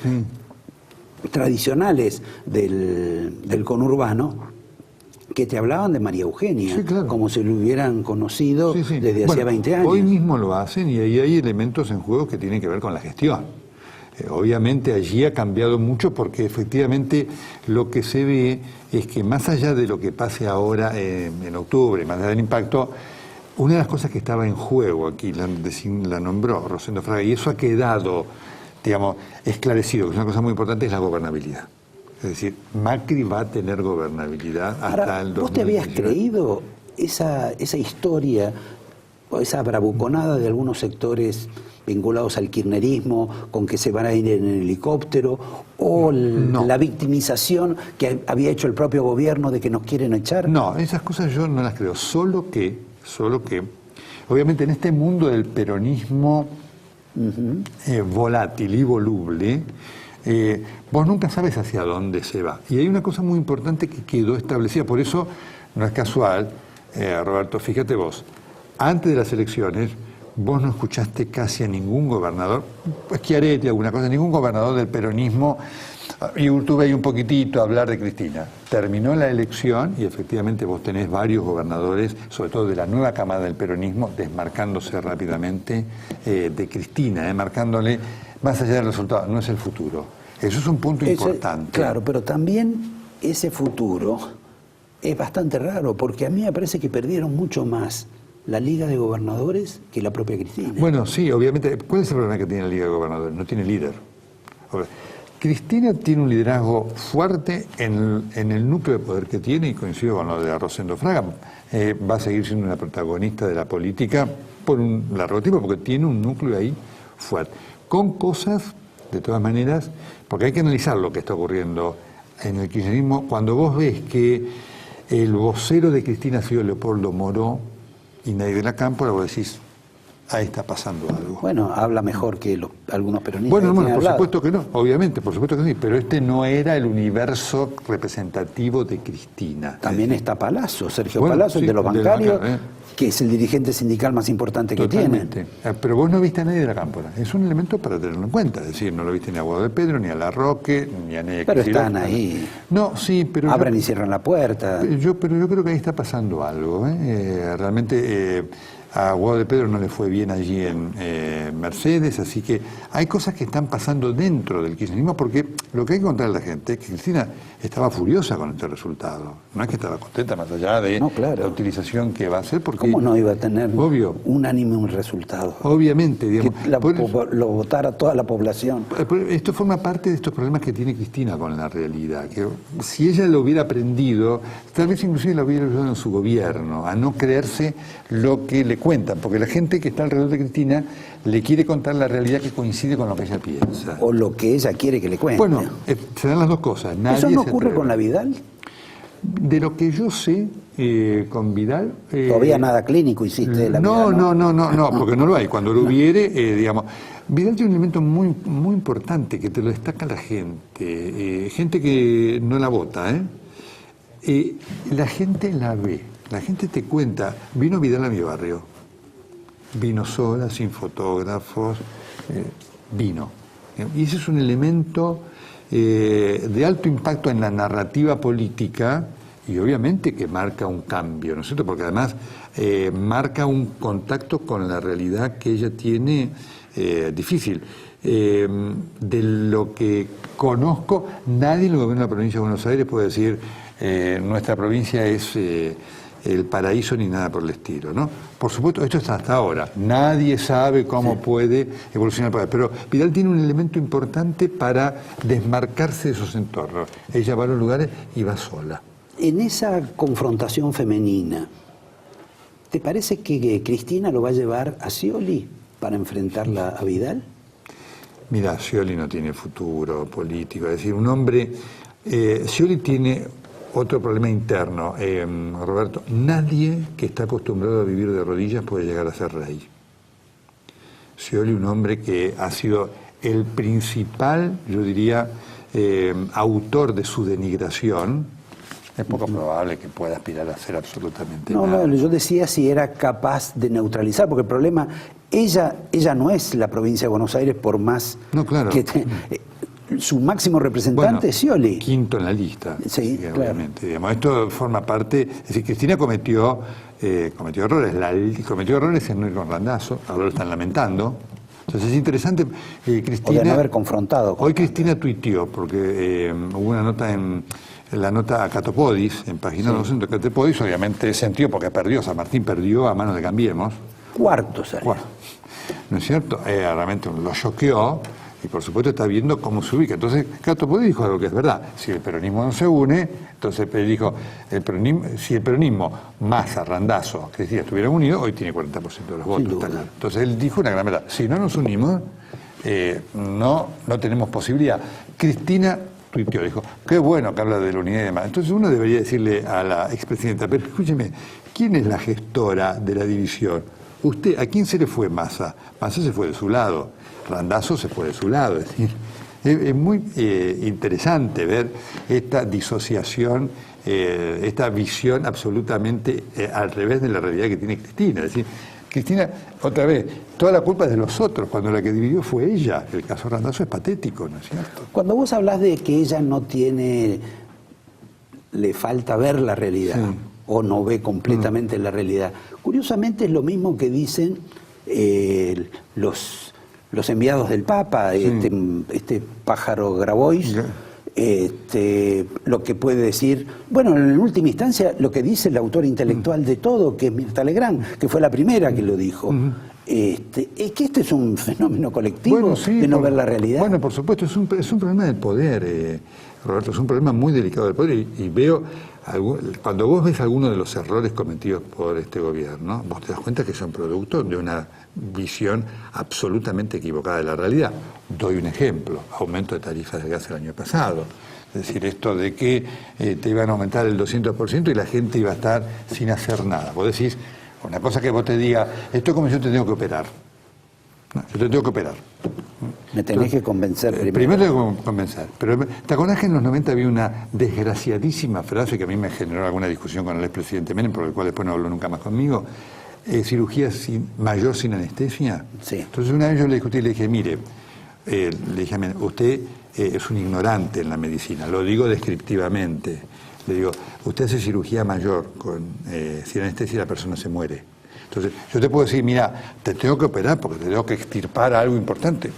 S1: tradicionales del conurbano que te hablaban de María Eugenia, como si lo hubieran conocido desde hacía 20 años.
S4: Hoy mismo lo hacen y ahí hay elementos en juego que tienen que ver con la gestión. Obviamente allí ha cambiado mucho porque efectivamente lo que se ve es que más allá de lo que pase ahora en octubre, más allá del impacto, una de las cosas que estaba en juego aquí, la nombró Rosendo Fraga, y eso ha quedado, digamos, esclarecido, que es una cosa muy importante, es la gobernabilidad. Es decir, Macri va a tener gobernabilidad hasta el 2018.
S1: ¿Vos te habías creído esa historia o esa bravuconada de algunos sectores vinculados al kirchnerismo, con que se van a ir en helicóptero, o la victimización que había hecho el propio gobierno de que nos quieren echar?
S4: No, esas cosas yo no las creo, solo que, obviamente en este mundo del peronismo volátil y voluble, vos nunca sabes hacia dónde se va. Y hay una cosa muy importante que quedó establecida, por eso no es casual, Roberto, fíjate vos, antes de las elecciones, vos no escuchaste casi a ningún gobernador, pues Schiaretti, alguna cosa, ningún gobernador del peronismo Y tuve ahí un poquitito a hablar de Cristina. Terminó la elección y efectivamente vos tenés varios gobernadores, sobre todo de la nueva camada del peronismo, desmarcándose rápidamente de Cristina, marcándole, más allá del resultado, no es el futuro. Eso es un punto importante.
S1: Claro, pero también ese futuro es bastante raro, porque a mí me parece que perdieron mucho más la Liga de Gobernadores que la propia Cristina.
S4: Bueno, sí, obviamente. ¿Cuál es el problema que tiene la Liga de Gobernadores? No tiene líder. Cristina tiene un liderazgo fuerte en el núcleo de poder que tiene, y coincido con lo de Rosendo Fraga, va a seguir siendo una protagonista de la política por un largo tiempo, porque tiene un núcleo ahí fuerte, con cosas, de todas maneras, porque hay que analizar lo que está ocurriendo en el kirchnerismo. Cuando vos ves que el vocero de Cristina ha sido Leopoldo Moró y nadie de la Cámpora, vos decís, ahí está pasando algo.
S1: Bueno, habla mejor que algunos peronistas.
S4: Bueno, por supuesto que no, obviamente, por supuesto que sí, pero este no era el universo representativo de Cristina.
S1: También está Palazzo, Sergio Palazzo, sí, el de los bancarios, que es el dirigente sindical más importante que tiene.
S4: Pero vos no viste a nadie de la Cámpora, es un elemento para tenerlo en cuenta, es decir, no lo viste ni a Guado de Pedro, ni a Larroque, ni a nadie.
S1: Pero están ahí.
S4: No, sí, pero...
S1: Abren y cierran la puerta.
S4: Pero yo creo que ahí está pasando algo, realmente... A Guado de Pedro no le fue bien allí en Mercedes, así que hay cosas que están pasando dentro del kirchnerismo, porque lo que hay que contarle a la gente es que Cristina estaba furiosa con este resultado. No es que estaba contenta, más allá de la utilización que va a hacer, porque...
S1: ¿Cómo no iba a tener unánime un resultado?
S4: Obviamente, digamos...
S1: Que lo votara toda la población.
S4: Esto forma parte de estos problemas que tiene Cristina con la realidad, que si ella lo hubiera aprendido, tal vez inclusive lo hubiera ayudado en su gobierno, a no creerse lo que le cuentan, porque la gente que está alrededor de Cristina le quiere contar la realidad que coincide con lo que ella piensa.
S1: O lo que ella quiere que le cuente.
S4: Bueno, se dan las dos cosas.
S1: ¿Eso no ocurre con la Vidal?
S4: De lo que yo sé, con Vidal...
S1: Todavía nada clínico hiciste de la Vidal.
S4: No, porque no lo hay. Cuando lo hubiere, digamos... Vidal tiene un elemento muy, muy importante que te lo destaca la gente. Gente que no la vota, la gente la ve. La gente te cuenta, vino Vidal a mi barrio, vino sola, sin fotógrafos, vino. Y ese es un elemento de alto impacto en la narrativa política y obviamente que marca un cambio, ¿no es cierto? Porque además marca un contacto con la realidad que ella tiene difícil. De lo que conozco, nadie en el gobierno de la provincia de Buenos Aires puede decir nuestra provincia es... el paraíso ni nada por el estilo, ¿no? Por supuesto, esto está hasta ahora. Nadie sabe cómo puede evolucionar el país, pero Vidal tiene un elemento importante para desmarcarse de esos entornos. Ella va a los lugares y va sola.
S1: En esa confrontación femenina, ¿te parece que Cristina lo va a llevar a Scioli para enfrentarla a Vidal?
S4: Mira, Scioli no tiene futuro político, es decir, un hombre... Scioli tiene... Otro problema interno, Roberto, nadie que está acostumbrado a vivir de rodillas puede llegar a ser rey. Scioli, un hombre que ha sido el principal, yo diría, autor de su denigración, es poco probable que pueda aspirar a hacer absolutamente nada.
S1: No, yo decía si era capaz de neutralizar, porque el problema, ella no es la provincia de Buenos Aires por más que... Su máximo representante es Scioli.
S4: Quinto en la lista.
S1: Sí, claro.
S4: Obviamente. Digamos, esto forma parte... Es decir, Cristina cometió errores. Cometió errores en no ir con Randazzo, ahora lo están lamentando. Entonces es interesante, Cristina...
S1: O de no haber confrontado.
S4: Hoy Cristina tuiteó, porque hubo una nota en la nota a Catopodis, en página 2 de Catopodis, obviamente sentió, porque perdió, San Martín perdió a manos de Cambiemos.
S1: Cuarto salió.
S4: ¿No es cierto? Realmente lo choqueó. Y por supuesto está viendo cómo se ubica. Entonces, Catopodis dijo algo que es verdad. Si el peronismo no se une, entonces él dijo, si el peronismo, Massa, Randazzo, Cristina estuvieran unidos, hoy tiene 40% de los votos. Entonces él dijo una gran verdad. Si no nos unimos, no tenemos posibilidad. Cristina tuiteó, dijo, qué bueno que habla de la unidad y demás. Entonces uno debería decirle a la expresidenta, pero escúcheme, ¿quién es la gestora de la división? Usted, ¿a quién se le fue Massa? Massa se fue de su lado. Randazzo se fue de su lado. Es decir, es muy interesante ver esta disociación, esta visión absolutamente al revés de la realidad que tiene Cristina. Es decir, Cristina, otra vez, toda la culpa es de los otros, cuando la que dividió fue ella. El caso Randazzo es patético, ¿no es cierto?
S1: Cuando vos hablas de que ella no tiene, le falta ver la realidad,
S4: Sí.
S1: o no ve completamente la realidad, curiosamente es lo mismo que dicen los enviados del Papa, este pájaro Grabois. Lo que puede decir, bueno, en última instancia, lo que dice el autor intelectual de todo, que es Mirta Legrand, que fue la primera que lo dijo. Es que este es un fenómeno colectivo,
S4: Bueno, sí,
S1: de no ver la realidad.
S4: Bueno, por supuesto, es un problema del poder, Roberto, es un problema muy delicado del poder. Y veo, cuando vos ves algunos de los errores cometidos por este gobierno, vos te das cuenta que son producto de una visión absolutamente equivocada de la realidad. Doy un ejemplo: aumento de tarifas de gas el año pasado. Es decir, esto de que te iban a aumentar el 200% y la gente iba a estar sin hacer nada. Vos decís, una cosa que vos te diga, esto es como yo te tengo que operar. No, yo te tengo que operar.
S1: Me tenés que convencer primero.
S4: Primero tengo que convencer. Pero ¿te acordás que en los 90 había una desgraciadísima frase que a mí me generó alguna discusión con el expresidente Menem, por el cual después no habló nunca más conmigo? Cirugía mayor sin anestesia.
S1: Sí.
S4: Entonces una vez yo le discutí y le dije, mire, usted es un ignorante en la medicina, lo digo descriptivamente. Le digo, usted hace cirugía mayor sin anestesia y la persona se muere. Entonces, yo te puedo decir, mira, te tengo que operar porque te tengo que extirpar algo importante.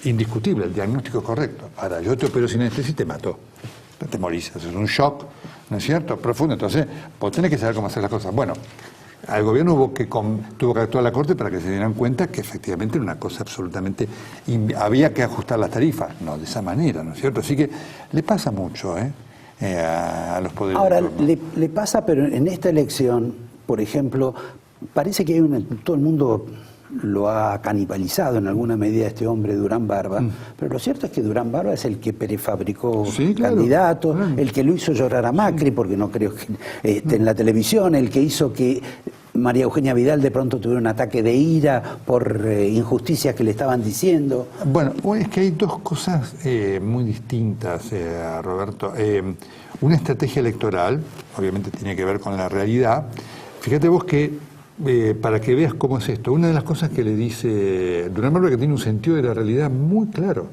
S4: Indiscutible, el diagnóstico es correcto. Ahora, yo te opero sin anestesia y te mato. Te morís, es un shock, ¿no es cierto? Profundo. Entonces, vos tenés que saber cómo hacer las cosas. Bueno, al gobierno tuvo que actuar la Corte para que se dieran cuenta que efectivamente era una cosa absolutamente... había que ajustar las tarifas. No, de esa manera, ¿no es cierto? Así que le pasa mucho, a los poderes.
S1: Ahora, le pasa, pero en esta elección, por ejemplo, parece que todo el mundo lo ha canibalizado en alguna medida este hombre Durán Barba, pero lo cierto es que Durán Barba es el que prefabricó candidatos, el que lo hizo llorar a Macri, porque no creo que esté en la televisión, el que hizo que María Eugenia Vidal de pronto tuviera un ataque de ira por injusticias que le estaban diciendo.
S4: Bueno, es que hay dos cosas muy distintas, Roberto. Una estrategia electoral, obviamente tiene que ver con la realidad. Fíjate vos que, para que veas cómo es esto, una de las cosas que le dice Durán Barba, que tiene un sentido de la realidad muy claro,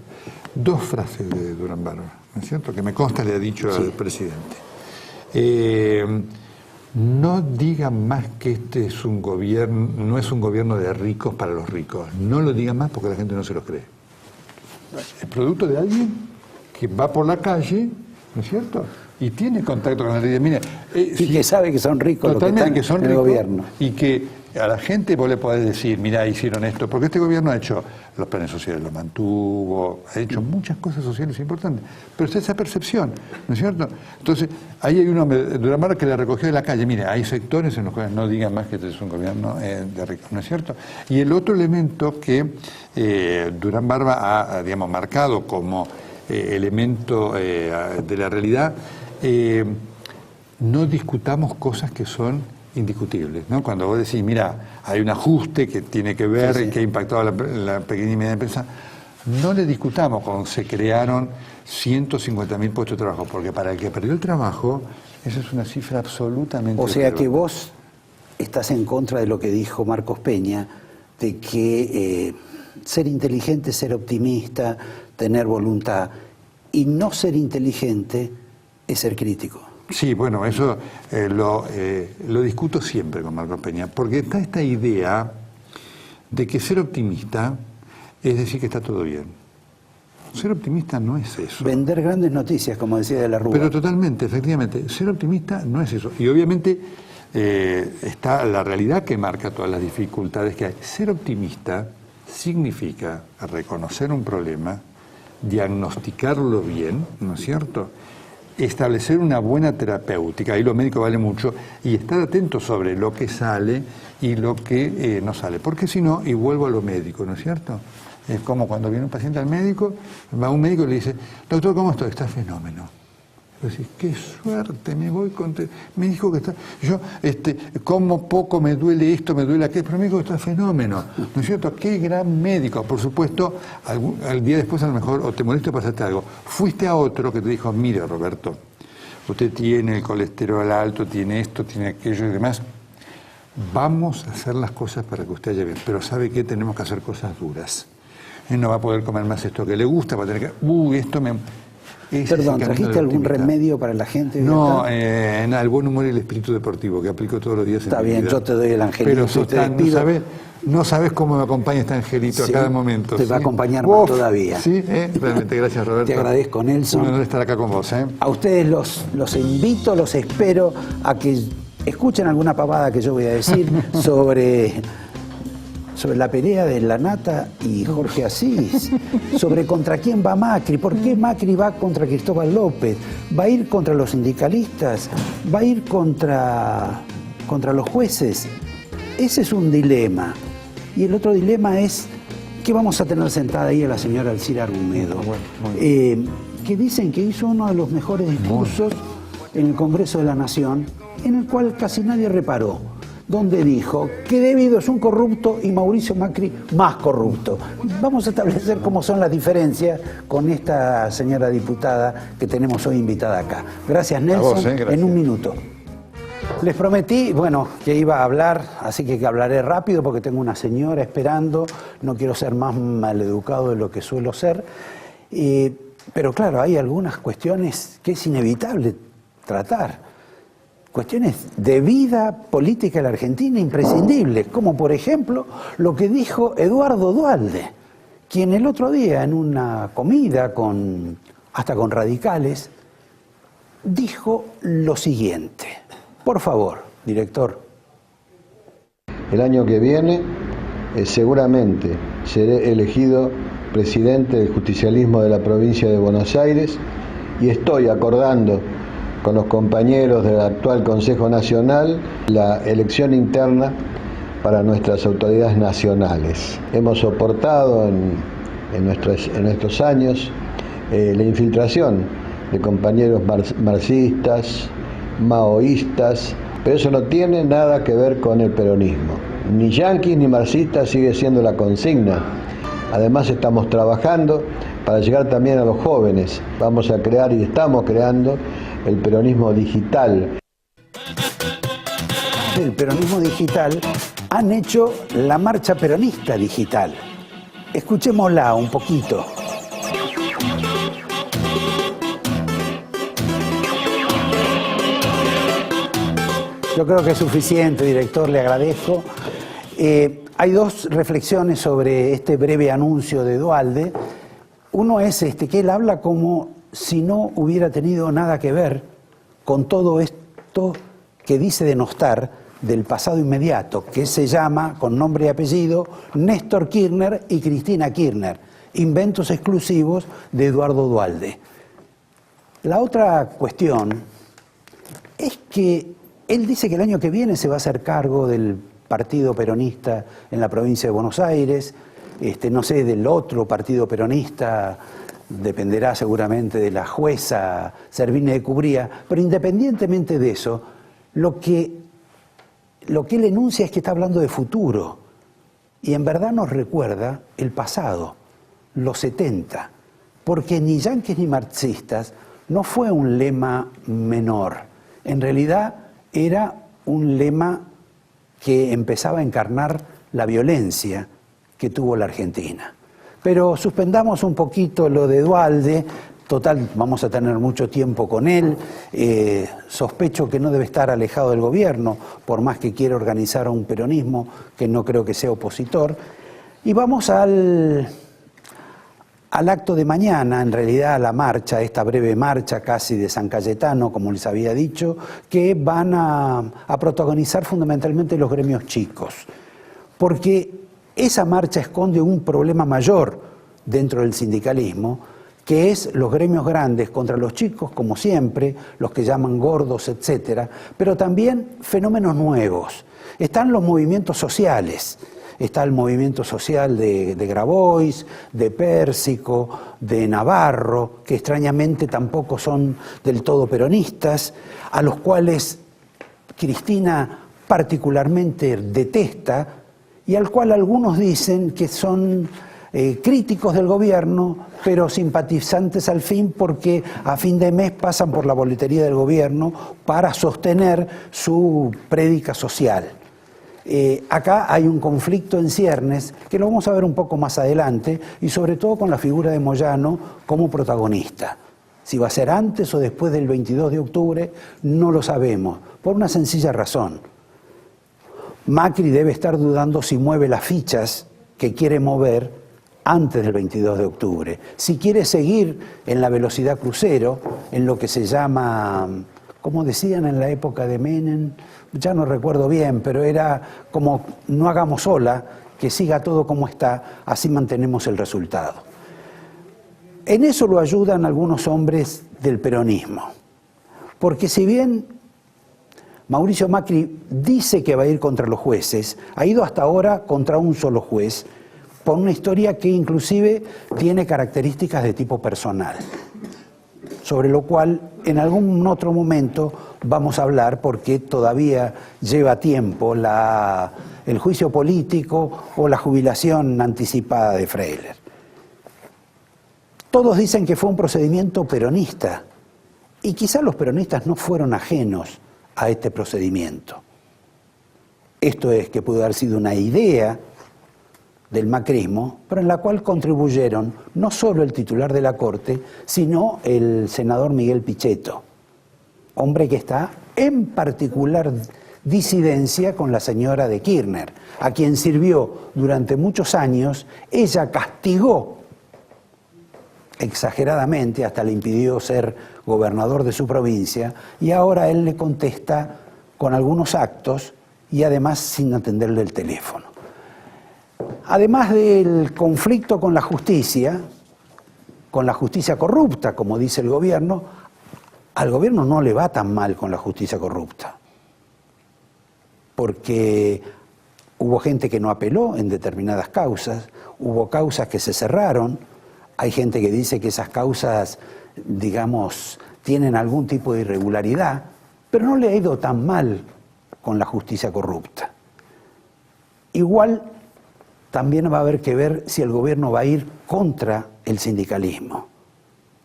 S4: dos frases de Durán Barba, ¿no es cierto?, que me consta le ha dicho al presidente. No digan más que este es un gobierno, no es un gobierno de ricos para los ricos. No lo digan más porque la gente no se los cree. Es producto de alguien que va por la calle, ¿no es cierto?, y tiene contacto con la realidad. Mire,
S1: y que sabe que son ricos los que están en el gobierno.
S4: Y que a la gente vos le podés decir, mirá, hicieron esto, porque este gobierno ha hecho los planes sociales, los mantuvo, ha hecho muchas cosas sociales importantes, pero es esa percepción, ¿no es cierto? Entonces, ahí hay un hombre, Durán Barba, que le recogió de la calle, mire, hay sectores en los cuales no digan más que este es un gobierno de ricos, ¿no es cierto? Y el otro elemento que Durán Barba ha, digamos, marcado como elemento de la realidad, no discutamos cosas que son indiscutibles, ¿no? Cuando vos decís, mira, hay un ajuste que tiene que ver, que ha impactado a la pequeña y media empresa, no le discutamos cuando se crearon 150.000 puestos de trabajo, porque para el que perdió el trabajo, esa es una cifra absolutamente...
S1: O sea que vos estás en contra de lo que dijo Marcos Peña, de que ser inteligente, ser optimista, tener voluntad, y no ser inteligente es ser crítico.
S4: Sí, bueno, eso lo discuto siempre con Marcos Peña, porque está esta idea de que ser optimista es decir que está todo bien. Ser optimista no es eso.
S1: Vender grandes noticias, como decía de la Rúa.
S4: Pero totalmente, efectivamente, ser optimista no es eso. Y obviamente está la realidad que marca todas las dificultades que hay. Ser optimista significa reconocer un problema, diagnosticarlo bien, ¿no es cierto?, establecer una buena terapéutica, ahí lo médico vale mucho, y estar atento sobre lo que sale y lo que no sale. Porque si no, y vuelvo a lo médico, ¿no es cierto? Es como cuando viene un paciente al médico, va a un médico y le dice, doctor, ¿cómo estoy? Está fenómeno. Yo decís, qué suerte, me voy con... Me dijo que está... Yo, como poco me duele esto, me duele aquello, pero me dijo que está fenómeno, ¿no es cierto? Qué gran médico. Por supuesto, al día después a lo mejor, o te molesta o pasaste algo. Fuiste a otro que te dijo, mire, Roberto, usted tiene el colesterol alto, tiene esto, tiene aquello y demás. vamos a hacer las cosas para que usted haya bien, pero ¿sabe qué? Tenemos que hacer cosas duras. Él no va a poder comer más esto que le gusta, va a tener que... esto me...
S1: Perdón, ¿trajiste algún remedio para la gente?
S4: No, el buen humor y el espíritu deportivo, que aplico todos los días.
S1: Está bien, yo te doy el angelito.
S4: Pero no sabes cómo me acompaña este angelito a cada momento.
S1: Te va a acompañar más todavía.
S4: Sí, realmente, gracias, Roberto.
S1: Te agradezco, Nelson.
S4: Un honor estar acá con vos.
S1: A ustedes los invito, los espero a que escuchen alguna pavada que yo voy a decir sobre la pelea de Lanata y Jorge Asís, sobre contra quién va Macri, por qué Macri va contra Cristóbal López, va a ir contra los sindicalistas, va a ir contra los jueces. Ese es un dilema. Y el otro dilema es que vamos a tener sentada ahí a la señora Alcira Argumedo, que dicen que hizo uno de los mejores discursos en el Congreso de la Nación, en el cual casi nadie reparó, donde dijo que Debido es un corrupto y Mauricio Macri más corrupto. Vamos a establecer cómo son las diferencias con esta señora diputada que tenemos hoy invitada acá. Gracias, Nelson.
S4: A vos, gracias.
S1: En un minuto. Les prometí, que iba a hablar, así que hablaré rápido porque tengo una señora esperando, no quiero ser más maleducado de lo que suelo ser, pero claro, hay algunas cuestiones que es inevitable tratar. Cuestiones de vida política en la Argentina imprescindibles, como por ejemplo lo que dijo Eduardo Duhalde, quien el otro día en una comida hasta con radicales, dijo lo siguiente. Por favor, director.
S5: El año que viene seguramente seré elegido presidente del justicialismo de la provincia de Buenos Aires y estoy acordando con los compañeros del actual Consejo Nacional la elección interna para nuestras autoridades nacionales. Hemos soportado en nuestros años la infiltración de compañeros marxistas, maoístas, pero eso no tiene nada que ver con el peronismo. Ni yanquis ni marxistas sigue siendo la consigna. Además estamos trabajando para llegar también a los jóvenes. Vamos a crear y estamos creando el peronismo digital.
S1: El peronismo digital han hecho la marcha peronista digital. Escuchémosla un poquito. Yo creo que es suficiente, director, le agradezco. Hay dos reflexiones sobre este breve anuncio de Duhalde. Uno es que él habla como si no hubiera tenido nada que ver con todo esto que dice denostar del pasado inmediato, que se llama, con nombre y apellido, Néstor Kirchner y Cristina Kirchner, inventos exclusivos de Eduardo Duhalde. La otra cuestión es que él dice que el año que viene se va a hacer cargo del partido peronista en la provincia de Buenos Aires, no sé, del otro partido peronista, dependerá seguramente de la jueza Servine de Cubría, pero independientemente de eso, lo que él enuncia es que está hablando de futuro, y en verdad nos recuerda el pasado, los 70, porque ni yanquis ni marxistas no fue un lema menor, en realidad era un lema que empezaba a encarnar la violencia que tuvo la Argentina. Pero suspendamos un poquito lo de Duhalde, total, vamos a tener mucho tiempo con él, sospecho que no debe estar alejado del gobierno, por más que quiera organizar un peronismo, que no creo que sea opositor. Y vamos al acto de mañana, en realidad a la marcha, esta breve marcha casi de San Cayetano, como les había dicho, que van a protagonizar fundamentalmente los gremios chicos, porque esa marcha esconde un problema mayor dentro del sindicalismo, que es los gremios grandes contra los chicos, como siempre, los que llaman gordos, etcétera, pero también fenómenos nuevos. Están los movimientos sociales. Está el movimiento social de Grabois, de Pérsico, de Navarro, que extrañamente tampoco son del todo peronistas, a los cuales Cristina particularmente detesta y al cual algunos dicen que son críticos del gobierno, pero simpatizantes al fin porque a fin de mes pasan por la boletería del gobierno para sostener su prédica social. Acá hay un conflicto en ciernes que lo vamos a ver un poco más adelante y sobre todo con la figura de Moyano como protagonista. Si va a ser antes o después del 22 de octubre, no lo sabemos, por una sencilla razón. Macri debe estar dudando si mueve las fichas que quiere mover antes del 22 de octubre. Si quiere seguir en la velocidad crucero, en lo que se llama, como decían en la época de Menem, ya no recuerdo bien, pero era como no hagamos ola, que siga todo como está, así mantenemos el resultado. En eso lo ayudan algunos hombres del peronismo, porque si bien Mauricio Macri dice que va a ir contra los jueces, ha ido hasta ahora contra un solo juez, por una historia que inclusive tiene características de tipo personal, sobre lo cual en algún otro momento vamos a hablar porque todavía lleva tiempo el juicio político o la jubilación anticipada de Freiler. Todos dicen que fue un procedimiento peronista y quizás los peronistas no fueron ajenos a este procedimiento. Esto es que pudo haber sido una idea del macrismo, pero en la cual contribuyeron no solo el titular de la Corte, sino el senador Miguel Pichetto, hombre que está en particular disidencia con la señora de Kirchner, a quien sirvió durante muchos años. Ella castigó exageradamente, hasta le impidió ser gobernador de su provincia, y ahora él le contesta con algunos actos y además sin atenderle el teléfono. Además del conflicto con la justicia corrupta, como dice el gobierno, al gobierno no le va tan mal con la justicia corrupta, porque hubo gente que no apeló en determinadas causas, hubo causas que se cerraron. Hay gente que dice que esas causas, digamos, tienen algún tipo de irregularidad, pero no le ha ido tan mal con la justicia corrupta. Igual también va a haber que ver si el gobierno va a ir contra el sindicalismo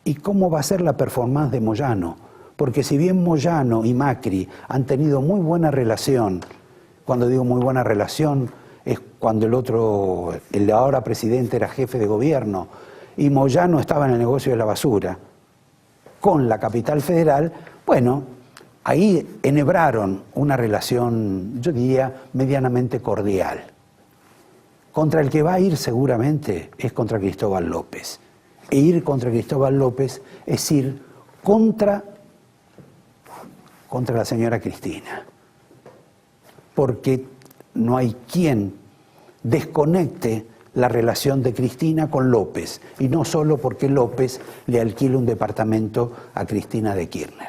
S1: y cómo va a ser la performance de Moyano, porque si bien Moyano y Macri han tenido muy buena relación, cuando digo muy buena relación es cuando el ahora presidente era jefe de gobierno, y Moyano estaba en el negocio de la basura, con la capital federal, bueno, ahí enhebraron una relación, yo diría, medianamente cordial. Contra el que va a ir seguramente es contra Cristóbal López. E ir contra Cristóbal López es ir contra la señora Cristina. Porque no hay quien desconecte la relación de Cristina con López, y no solo porque López le alquila un departamento a Cristina de Kirchner.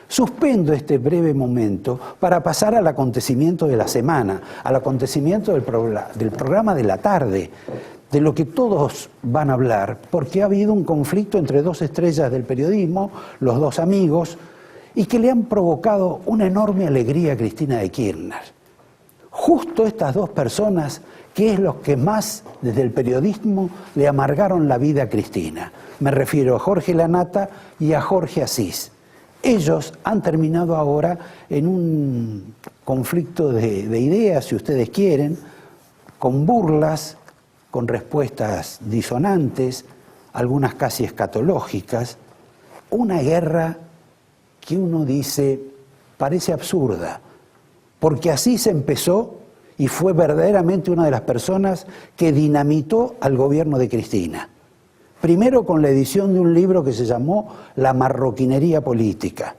S1: Suspendo este breve momento para pasar al acontecimiento de la semana, al acontecimiento del programa de la tarde, de lo que todos van a hablar, porque ha habido un conflicto entre dos estrellas del periodismo, los dos amigos, y que le han provocado una enorme alegría a Cristina de Kirchner. Justo estas dos personas, que es los que más desde el periodismo le amargaron la vida a Cristina. Me refiero a Jorge Lanata y a Jorge Asís. Ellos han terminado ahora en un conflicto de ideas, si ustedes quieren, con burlas, con respuestas disonantes, algunas casi escatológicas, una guerra que uno dice parece absurda, porque así se empezó y fue verdaderamente una de las personas que dinamitó al gobierno de Cristina. Primero con la edición de un libro que se llamó La marroquinería política,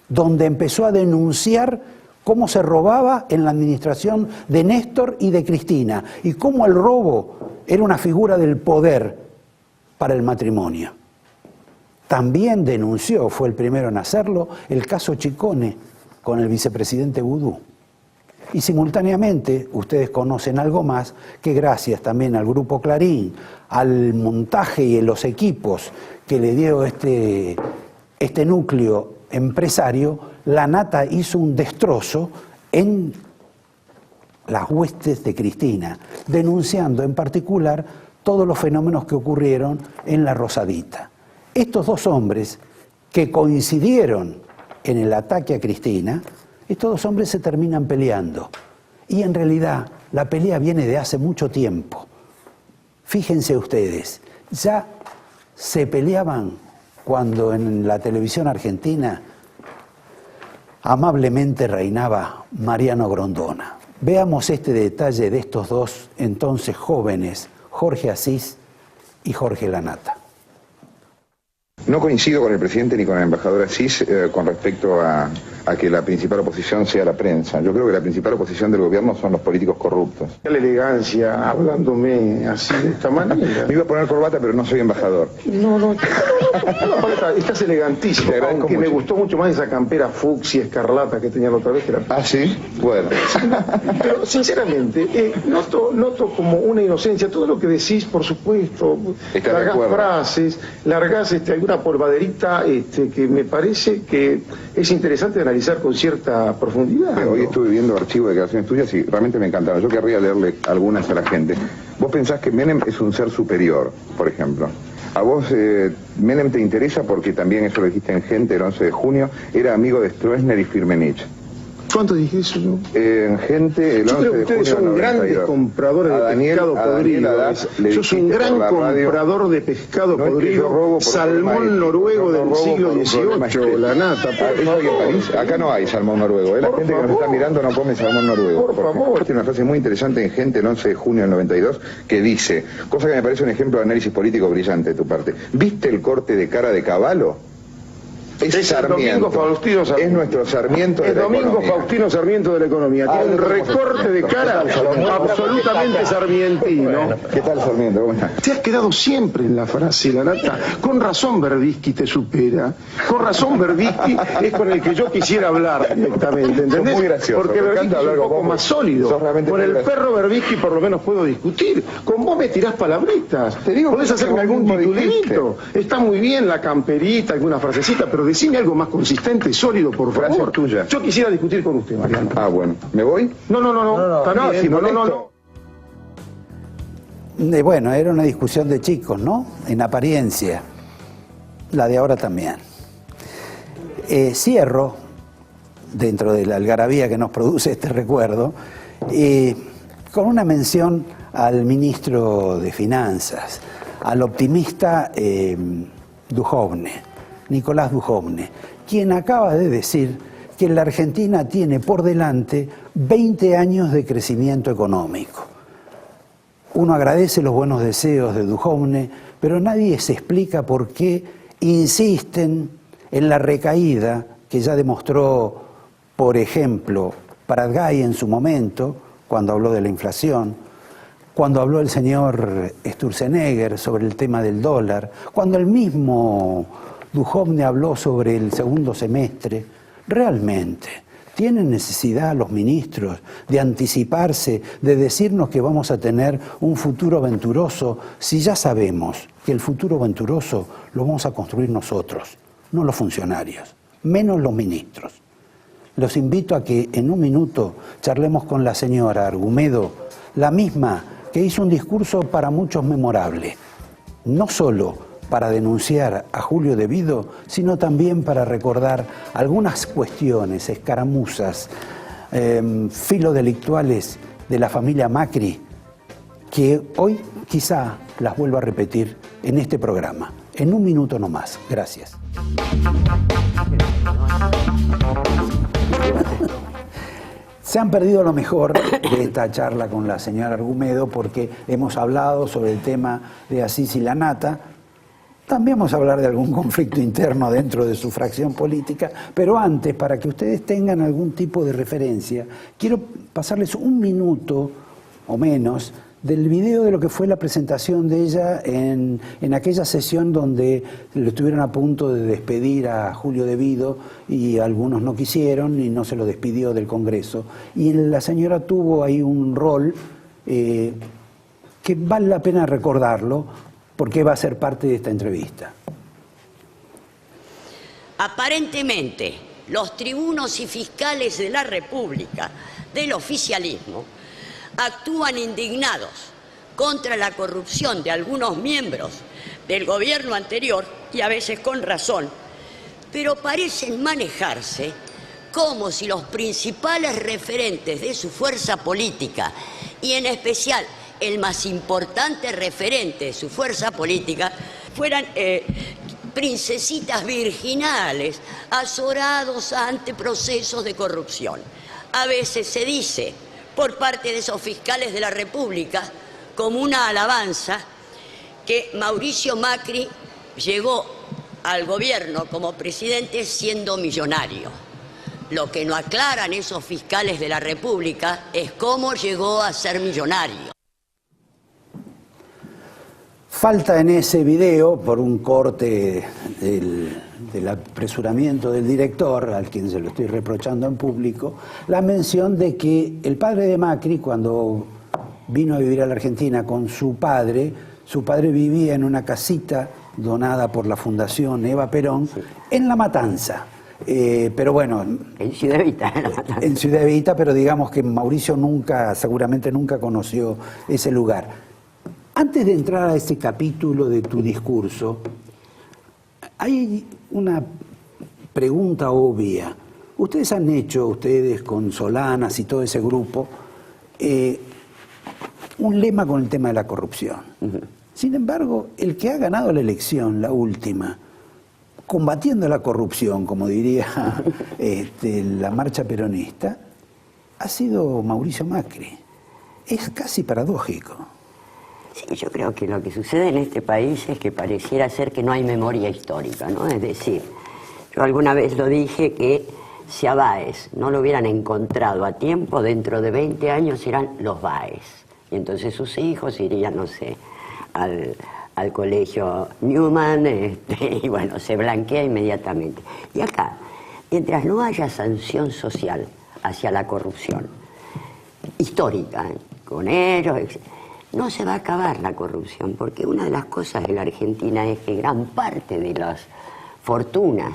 S1: donde empezó a denunciar cómo se robaba en la administración de Néstor y de Cristina, y cómo el robo era una figura del poder para el matrimonio. También denunció, fue el primero en hacerlo, el caso Chicone con el vicepresidente Vudú. Y simultáneamente, ustedes conocen algo más, que gracias también al Grupo Clarín, al montaje y a los equipos que le dio este núcleo empresario, Lanata hizo un destrozo en las huestes de Cristina, denunciando en particular todos los fenómenos que ocurrieron en la Rosadita. Estos dos hombres que coincidieron en el ataque a Cristina, estos dos hombres se terminan peleando. Y en realidad la pelea viene de hace mucho tiempo. Fíjense ustedes, ya se peleaban cuando en la televisión argentina amablemente reinaba Mariano Grondona. Veamos este detalle de estos dos entonces jóvenes, Jorge Asís y Jorge Lanata.
S6: No coincido con el presidente ni con el embajador Asís con respecto a que la principal oposición sea la prensa. Yo creo que la principal oposición del gobierno son los políticos corruptos.
S7: La elegancia, hablándome así de esta manera.
S6: Me iba a poner corbata, pero no soy embajador.
S7: No, estás elegantísimo. Aunque me gustó mucho más esa campera fucsia, escarlata que tenía la otra vez. Que era...
S6: ¿Ah, sí? Bueno.
S7: Pero sinceramente, noto como una inocencia. Todo lo que decís, por supuesto, largás frases, largás alguna polvaderita que me parece que es interesante analizar con cierta profundidad.
S6: Pero hoy estuve viendo archivos de declaraciones tuyas y realmente me encantaron. Yo querría leerle algunas a la gente. Vos pensás que Menem es un ser superior, por ejemplo. A vos Menem te interesa porque también, eso lo dijiste en Gente el 11 de junio, era amigo de Stroessner y Firmenich.
S7: ¿Cuánto dije eso yo?
S6: En Gente, el 11 de junio.
S7: Ustedes son grandes compradores de pescado podrido. Sos un gran comprador de pescado podrido. Salmón noruego del siglo XVIII, Lanata.
S6: Acá no hay salmón noruego. La gente que nos está mirando no come salmón noruego.
S7: Por favor.
S6: Tiene una frase muy interesante en Gente el 11 de junio del 92 que dice, cosa que me parece un ejemplo de análisis político brillante de tu parte. ¿Viste el corte de cara de Cavallo? Es
S7: Domingo Faustino Sarmiento.
S6: Es nuestro Sarmiento de la economía.
S7: Domingo Faustino Sarmiento de la economía. Tiene un recorte de cara absolutamente sarmientino.
S6: Bueno, ¿qué tal, Sarmiento? ¿Cómo estás?
S7: Te has quedado siempre en la frase, Lanata. Con razón Verdisky te supera. Con razón Verdisky es con el que yo quisiera hablar directamente, ¿entendés?
S6: Muy gracioso.
S7: Porque Verdisky es un poco más sólido. Con el perro Verdisky por lo menos puedo discutir. Con vos me tirás palabritas.
S6: Te digo,
S7: podés hacerme algún titulito. Está muy bien la camperita, alguna frasecita, pero decime algo más consistente, sólido, por favor.
S6: Frase tuya.
S7: Yo quisiera discutir con usted, Mariano.
S6: Ah, bueno. ¿Me voy?
S7: No.
S1: Bueno, era una discusión de chicos, ¿no? En apariencia. La de ahora también. Cierro, dentro de la algarabía que nos produce este recuerdo, con una mención al ministro de Finanzas, al optimista Duhovne. Nicolás Duhovne, quien acaba de decir que la Argentina tiene por delante 20 años de crecimiento económico. Uno agradece los buenos deseos de Duhovne, pero nadie se explica por qué insisten en la recaída que ya demostró, por ejemplo, Pratgay en su momento, cuando habló de la inflación, cuando habló el señor Sturzenegger sobre el tema del dólar, cuando el mismo Duhovne habló sobre el segundo semestre. Realmente, ¿tienen necesidad los ministros de anticiparse, de decirnos que vamos a tener un futuro venturoso, si ya sabemos que el futuro venturoso lo vamos a construir nosotros, no los funcionarios, menos los ministros? Los invito a que en un minuto charlemos con la señora Argumedo, la misma que hizo un discurso para muchos memorable, no solo para denunciar a Julio De Vido, sino también para recordar algunas cuestiones, escaramuzas, filodelictuales de la familia Macri, que hoy quizá las vuelva a repetir en este programa. En un minuto nomás. Gracias. Se han perdido lo mejor de esta charla con la señora Argumedo porque hemos hablado sobre el tema de Asís y Lanata. También vamos a hablar de algún conflicto interno dentro de su fracción política, pero antes, para que ustedes tengan algún tipo de referencia, quiero pasarles un minuto o menos del video de lo que fue la presentación de ella en aquella sesión donde lo estuvieron a punto de despedir a Julio De Vido y algunos no quisieron y no se lo despidió del Congreso. Y la señora tuvo ahí un rol que vale la pena recordarlo, porque va a ser parte de esta entrevista.
S8: Aparentemente, los tribunos y fiscales de la República, del oficialismo, actúan indignados contra la corrupción de algunos miembros del gobierno anterior, y a veces con razón, pero parecen manejarse como si los principales referentes de su fuerza política, y en especial el más importante referente de su fuerza política, fueran princesitas virginales, azorados ante procesos de corrupción. A veces se dice, por parte de esos fiscales de la República, como una alabanza, que Mauricio Macri llegó al gobierno como presidente siendo millonario. Lo que no aclaran esos fiscales de la República es cómo llegó a ser millonario.
S1: Falta en ese video, por un corte del apresuramiento del director, al quien se lo estoy reprochando en público, la mención de que el padre de Macri, cuando vino a vivir a la Argentina con su padre vivía en una casita donada por la Fundación Eva Perón, sí, en La Matanza. Pero bueno,
S8: en Ciudad Evita,
S1: en Ciudad Evita, pero digamos que Mauricio seguramente nunca conoció ese lugar. Antes de entrar a ese capítulo de tu discurso, hay una pregunta obvia. Ustedes han hecho, con Solanas y todo ese grupo, un lema con el tema de la corrupción. Sin embargo, el que ha ganado la elección, la última, combatiendo la corrupción, como diría la marcha peronista, ha sido Mauricio Macri. Es casi paradójico.
S8: Sí, yo creo que lo que sucede en este país es que pareciera ser que no hay memoria histórica, ¿no? Es decir, yo alguna vez lo dije que si a Báez no lo hubieran encontrado a tiempo, dentro de 20 años eran los Báez. Y entonces sus hijos irían, no sé, al colegio Newman, y bueno, se blanquea inmediatamente. Y acá, mientras no haya sanción social hacia la corrupción histórica, con ellos, no se va a acabar la corrupción, porque una de las cosas de la Argentina es que gran parte de las fortunas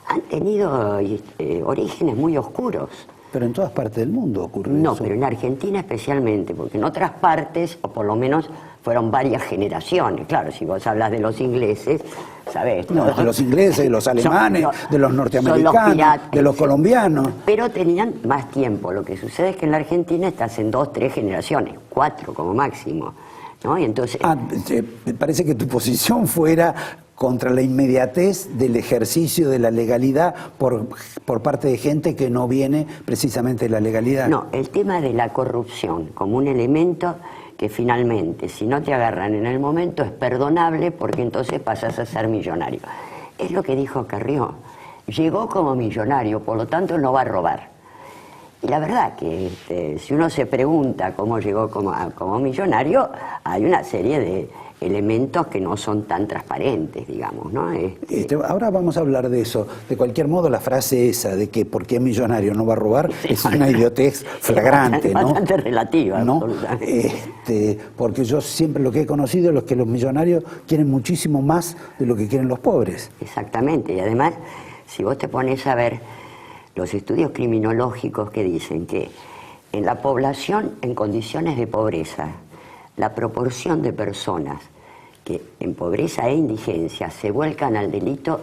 S8: han tenido orígenes muy oscuros.
S1: Pero en todas partes del mundo ocurre eso.
S8: No, pero en Argentina especialmente, porque en otras partes, o por lo menos fueron varias generaciones. Claro, si vos hablas de los ingleses, ¿sabés?
S1: No, de los ingleses, de los alemanes, de los norteamericanos, de los colombianos.
S8: Pero tenían más tiempo. Lo que sucede es que en la Argentina estás en 2, 3 generaciones, 4 como máximo, ¿no? Y entonces...
S1: me parece que tu posición fuera contra la inmediatez del ejercicio de la legalidad por parte de gente que no viene precisamente de la legalidad.
S8: No, el tema de la corrupción como un elemento que finalmente, si no te agarran en el momento, es perdonable porque entonces pasas a ser millonario. Es lo que dijo Carrió. Llegó como millonario, por lo tanto no va a robar. Y la verdad que si uno se pregunta cómo llegó como millonario, hay una serie de elementos que no son tan transparentes, digamos, ¿no?
S1: Ahora vamos a hablar de eso. De cualquier modo, la frase esa de que porque es millonario no va a robar, sí, es una idiotez flagrante, ¿no?
S8: Bastante relativa,
S1: ¿no?
S8: Absolutamente.
S1: Porque yo siempre lo que he conocido es que los millonarios quieren muchísimo más de lo que quieren los pobres.
S8: Exactamente, y además, si vos te pones a ver los estudios criminológicos que dicen que en la población en condiciones de pobreza, la proporción de personas que en pobreza e indigencia se vuelcan al delito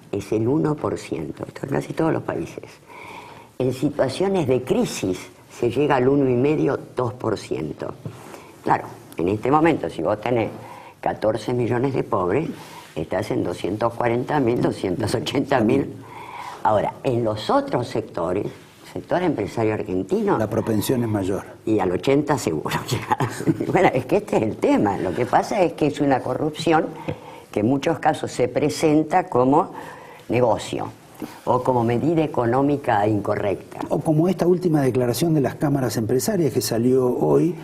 S8: es el 1%, esto en casi todos los países. En situaciones de crisis se llega al 1,5, 2%. Claro, en este momento, si vos tenés 14 millones de pobres, estás en 240.000, 280.000. Ahora, en los otros sectores, sector empresario argentino...
S1: La propensión es mayor.
S8: Y al 80 seguro. Bueno, es que este es el tema. Lo que pasa es que es una corrupción que en muchos casos se presenta como negocio o como medida económica incorrecta.
S1: O como esta última declaración de las cámaras empresarias que salió hoy,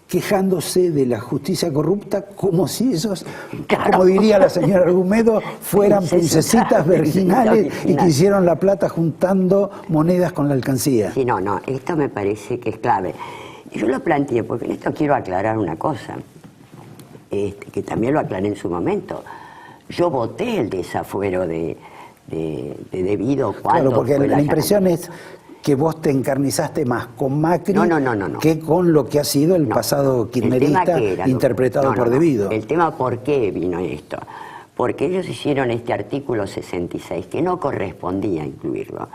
S1: quejándose de la justicia corrupta como si esos, claro, como diría la señora Argumedo, fueran princesitas virginales y que hicieron la plata juntando monedas con la alcancía.
S8: Sí, no, esto me parece que es clave. Yo lo planteé porque en esto quiero aclarar una cosa, que también lo aclaré en su momento. Yo voté el desafuero de debido cuando...
S1: Claro, porque la impresión es que vos te encarnizaste más con Macri que con lo que ha sido el pasado kirchnerista interpretado por debido.
S8: El tema por qué vino esto. Porque ellos hicieron este artículo 66, que no correspondía incluirlo.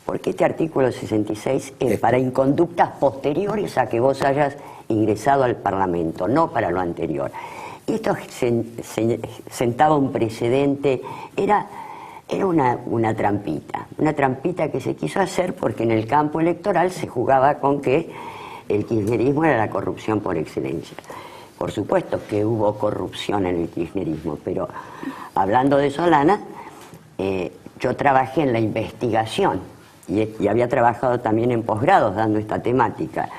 S8: Porque este artículo 66 es para inconductas posteriores a que vos hayas ingresado al Parlamento, no para lo anterior. Y esto sentaba un precedente, era una trampita que se quiso hacer porque en el campo electoral se jugaba con que el kirchnerismo era la corrupción por excelencia. Por supuesto que hubo corrupción en el kirchnerismo, pero hablando de Solana, yo trabajé en la investigación y había trabajado también en posgrados dando esta temática,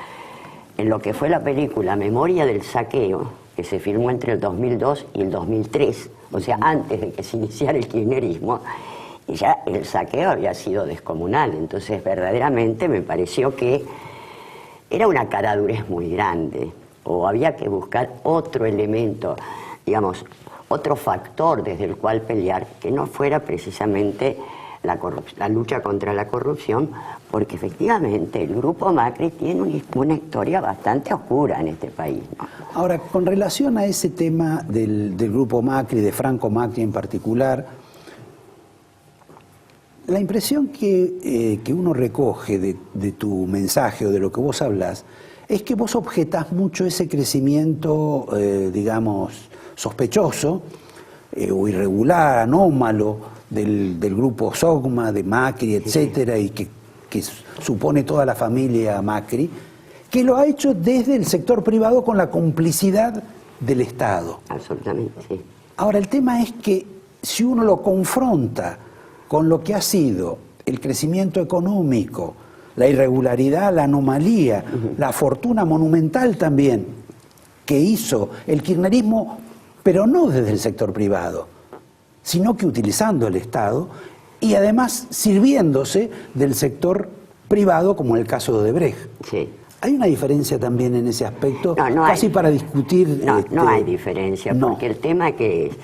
S8: en lo que fue la película Memoria del Saqueo, que se filmó entre el 2002 y el 2003, o sea, antes de que se iniciara el kirchnerismo, y ya el saqueo había sido descomunal. Entonces, verdaderamente me pareció que era una caradurez muy grande, o había que buscar otro elemento, digamos, otro factor desde el cual pelear, que no fuera precisamente la lucha contra la corrupción, porque efectivamente el grupo Macri tiene una historia bastante oscura en este país, ¿no?
S1: Ahora, con relación a ese tema del grupo Macri, de Franco Macri en particular, la impresión que uno recoge de tu mensaje o de lo que vos hablas es que vos objetás mucho ese crecimiento, digamos, sospechoso o irregular, anómalo, del grupo Sogma, de Macri, etcétera, y que supone toda la familia Macri, que lo ha hecho desde el sector privado con la complicidad del Estado.
S8: Absolutamente, sí.
S1: Ahora, el tema es que si uno lo confronta con lo que ha sido el crecimiento económico, la irregularidad, la anomalía, la fortuna monumental también que hizo el kirchnerismo, pero no desde el sector privado, sino que utilizando el Estado y además sirviéndose del sector privado, como en el caso de Odebrecht.
S8: Sí.
S1: ¿Hay una diferencia también en ese aspecto?
S8: No
S1: casi
S8: hay.
S1: Para discutir...
S8: No hay diferencia,
S1: no.
S8: Porque el tema que es,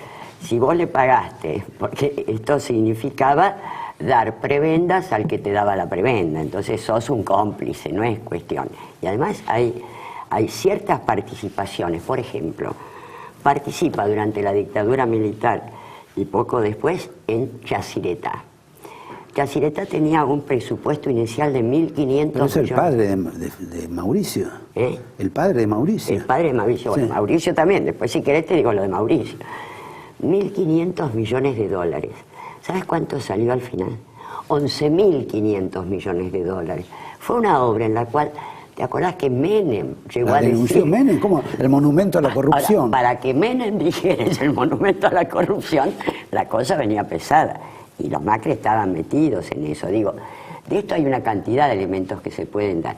S8: si vos le pagaste, porque esto significaba dar prebendas al que te daba la prebenda, entonces sos un cómplice, no es cuestión. Y además hay ciertas participaciones, por ejemplo, participa durante la dictadura militar y poco después en Yacyretá. Yacyretá tenía un presupuesto inicial de 1.500 millones.
S1: Pero es el padre de Mauricio.
S8: ¿Eh?
S1: El padre de Mauricio.
S8: El padre de Mauricio. Bueno,
S1: sí.
S8: Mauricio también. Después, si querés, te digo lo de Mauricio. 1.500 millones de dólares. ¿Sabes cuánto salió al final? 11.500 millones de dólares. Fue una obra en la cual... ¿Te acordás que Menem llegó a decir...
S1: Menem? ¿Cómo? El monumento a la corrupción.
S8: Ahora, para que Menem dijera el monumento a la corrupción, la cosa venía pesada. Y los Macri estaban metidos en eso. Digo, de esto hay una cantidad de elementos que se pueden dar.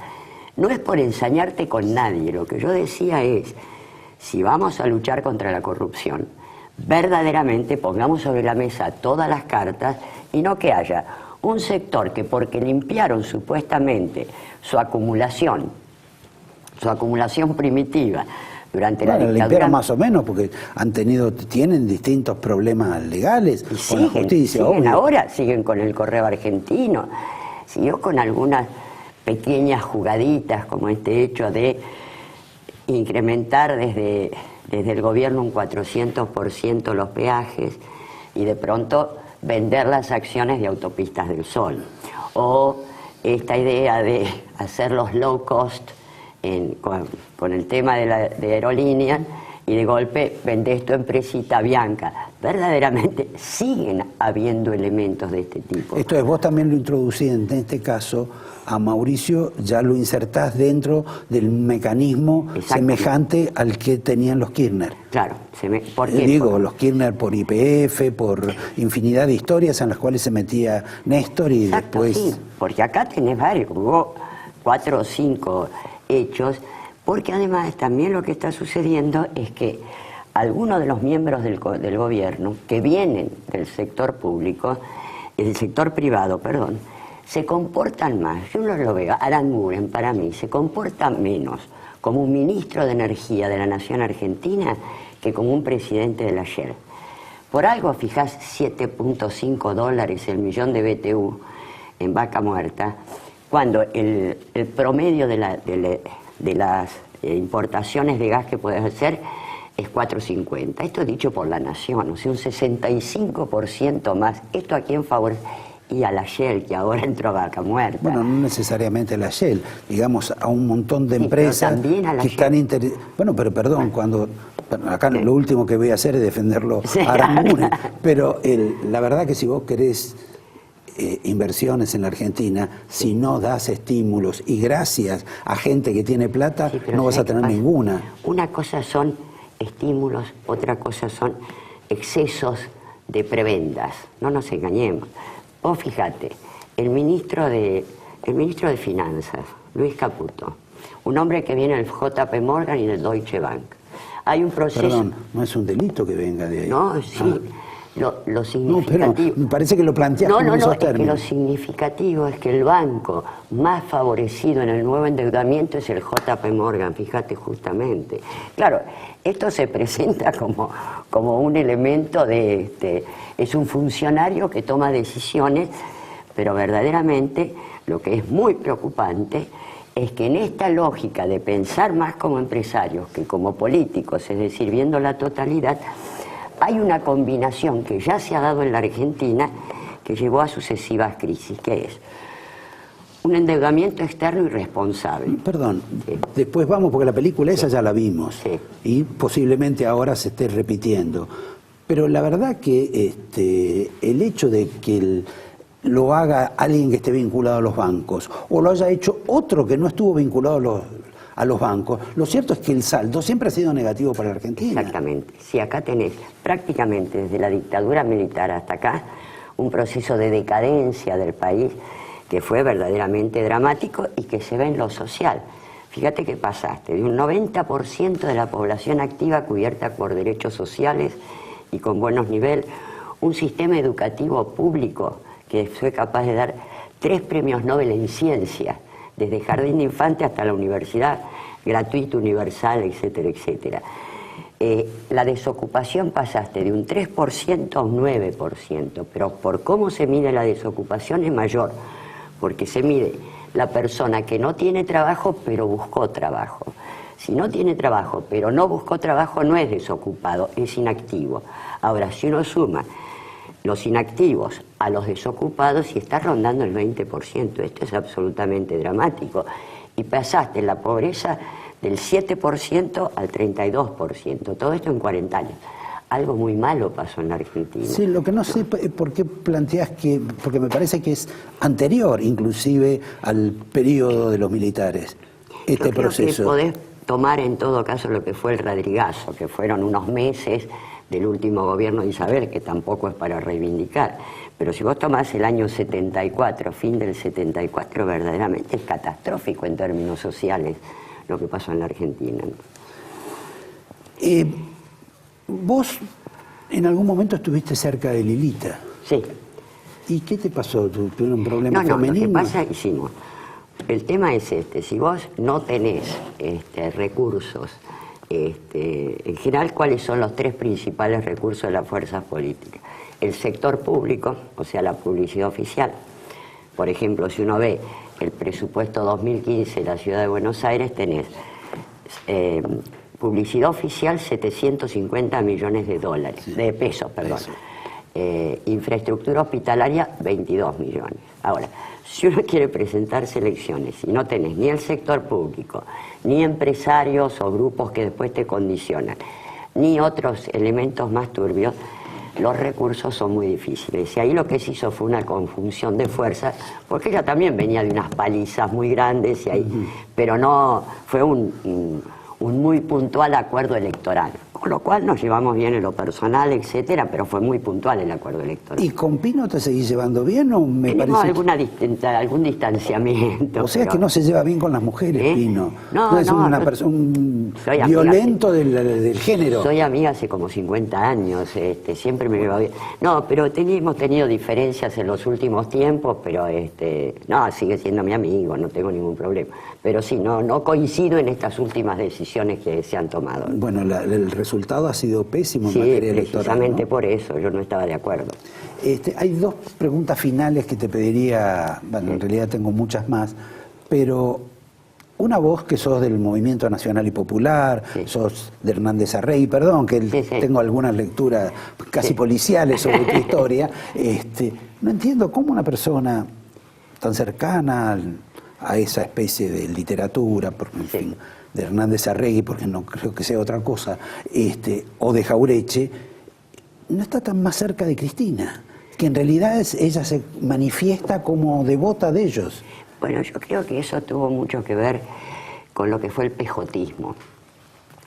S8: No es por ensañarte con nadie. Lo que yo decía es, si vamos a luchar contra la corrupción, verdaderamente pongamos sobre la mesa todas las cartas y no que haya un sector que porque limpiaron supuestamente su acumulación primitiva durante la dictadura...
S1: limpiaron más o menos porque tienen distintos problemas legales con la justicia.
S8: Siguen con el correo argentino, siguió con algunas pequeñas jugaditas como este hecho de incrementar desde el gobierno un 400% los peajes y de pronto vender las acciones de Autopistas del Sol. O esta idea de hacer los low cost con el tema de aerolíneas y de golpe vendés tu empresita Bianca. Verdaderamente siguen habiendo elementos de este tipo.
S1: Esto es, vos también lo introducís en este caso a Mauricio, ya lo insertás dentro del mecanismo semejante al que tenían los Kirchner.
S8: Claro. ¿Por qué?
S1: Digo, los Kirchner por YPF, por infinidad de historias en las cuales se metía Néstor y después...
S8: Sí, porque acá tenés varios, hubo 4 o 5 hechos, porque además también lo que está sucediendo es que algunos de los miembros del gobierno que vienen del sector público, del sector privado, perdón, se comportan más. Yo no lo veo. Aranguren, para mí, se comporta menos como un ministro de Energía de la Nación Argentina que como un presidente de la Shell. Por algo fijás $7.5 el millón de BTU en Vaca Muerta, cuando el promedio de las importaciones de gas que puedes hacer es 4.50. Esto es dicho por la Nación, o sea, un 65% más. ¿Esto a quién favorece? y a la Shell, que ahora entró a Vaca Muerta.
S1: Bueno, no necesariamente a la Shell, digamos a un montón de empresas que están interesadas. Bueno, pero perdón, acá lo último que voy a hacer es defenderlo a Aranguren, pero la verdad que si vos querés inversiones en la Argentina, si no das estímulos y gracias a gente que tiene plata, no vas a tener ninguna.
S8: Una cosa son estímulos, otra cosa son excesos de prebendas, no nos engañemos. Vos fíjate, el ministro de Finanzas, Luis Caputo, un hombre que viene del JP Morgan y del Deutsche Bank. Hay un proceso...
S1: Perdón, no es un delito que venga de ahí.
S8: No, sí. Lo significativo...
S1: No, pero me parece que lo planteaste en esos términos.
S8: Es que lo significativo es que el banco más favorecido en el nuevo endeudamiento es el JP Morgan, fíjate justamente. Claro, esto se presenta como un elemento es un funcionario que toma decisiones, pero verdaderamente lo que es muy preocupante es que en esta lógica de pensar más como empresarios que como políticos, es decir, viendo la totalidad, hay una combinación que ya se ha dado en la Argentina que llevó a sucesivas crisis, que es un endeudamiento externo irresponsable.
S1: Perdón, después vamos, porque la película esa ya la vimos, y posiblemente ahora se esté repitiendo. Pero la verdad que el hecho de que lo haga alguien que esté vinculado a los bancos, o lo haya hecho otro que no estuvo vinculado a los bancos, lo cierto es que el saldo siempre ha sido negativo para la Argentina.
S8: Exactamente. Si acá tenés prácticamente desde la dictadura militar hasta acá un proceso de decadencia del país que fue verdaderamente dramático y que se ve en lo social. Fíjate que pasaste de un 90% de la población activa cubierta por derechos sociales y con buenos niveles, un sistema educativo público que fue capaz de dar 3 premios Nobel en ciencia, desde jardín de infantes hasta la universidad, gratuito, universal, etcétera, etcétera. La desocupación pasaste de un 3% a un 9%, pero por cómo se mide la desocupación es mayor, porque se mide la persona que no tiene trabajo pero buscó trabajo. Si no tiene trabajo pero no buscó trabajo no es desocupado, es inactivo. Ahora, si uno suma los inactivos a los desocupados y está rondando el 20%, esto es absolutamente dramático. Y pasaste la pobreza del 7% al 32%, todo esto en 40 años. Algo muy malo pasó en la Argentina.
S1: Sí, lo que no sé por qué planteás que, porque me parece que es anterior inclusive al periodo de los militares, este proceso.
S8: Yo creo que podés tomar en todo caso lo que fue el Radrigazo, que fueron unos meses del último gobierno de Isabel, que tampoco es para reivindicar. Pero si vos tomás el año 74, fin del 74, verdaderamente es catastrófico en términos sociales lo que pasó en la Argentina.
S1: Vos en algún momento estuviste cerca de Lilita.
S8: Sí.
S1: ¿Y qué te pasó? ¿Tuvieron un problema femenino?
S8: Lo que pasa es el tema es si vos no tenés recursos, en general, ¿cuáles son los 3 principales recursos de las fuerzas políticas? El sector público, o sea, la publicidad oficial. Por ejemplo, si uno ve el presupuesto 2015 de la Ciudad de Buenos Aires, tenés publicidad oficial 750 millones de pesos. Infraestructura hospitalaria 22 millones. Ahora, si uno quiere presentarse elecciones y no tenés ni el sector público, ni empresarios o grupos que después te condicionan, ni otros elementos más turbios, los recursos son muy difíciles. Y ahí lo que se hizo fue una conjunción de fuerzas, porque ella también venía de unas palizas muy grandes, pero no fue un muy puntual acuerdo electoral. Con lo cual nos llevamos bien en lo personal, etcétera, pero fue muy puntual el acuerdo electoral.
S1: ¿Y con Pino te seguís llevando bien o me
S8: Tenemos
S1: parece
S8: algún distanciamiento?
S1: O sea, que no se lleva bien con las mujeres, Pino.
S8: No,
S1: es una un violento del género.
S8: Soy amiga hace como 50 años, siempre me llevo bien. No, pero hemos tenido diferencias en los últimos tiempos, pero no, sigue siendo mi amigo, no tengo ningún problema. Pero sí, no coincido en estas últimas decisiones que se han tomado.
S1: Bueno, el resultado ha sido pésimo en materia electoral.
S8: Precisamente, ¿no? Por eso, yo no estaba de acuerdo.
S1: Hay 2 preguntas finales que te pediría, bueno, en realidad tengo muchas más, pero una voz que sos del Movimiento Nacional y Popular, sos de Hernández Arregui, perdón, que tengo algunas lecturas casi policiales sobre tu historia. No entiendo cómo una persona tan cercana a esa especie de literatura, porque, en fin, de Hernández Arregui, porque no creo que sea otra cosa, o de Jaureche, no está tan más cerca de Cristina, que en realidad ella se manifiesta como devota de ellos.
S8: Bueno, yo creo que eso tuvo mucho que ver con lo que fue el pejotismo.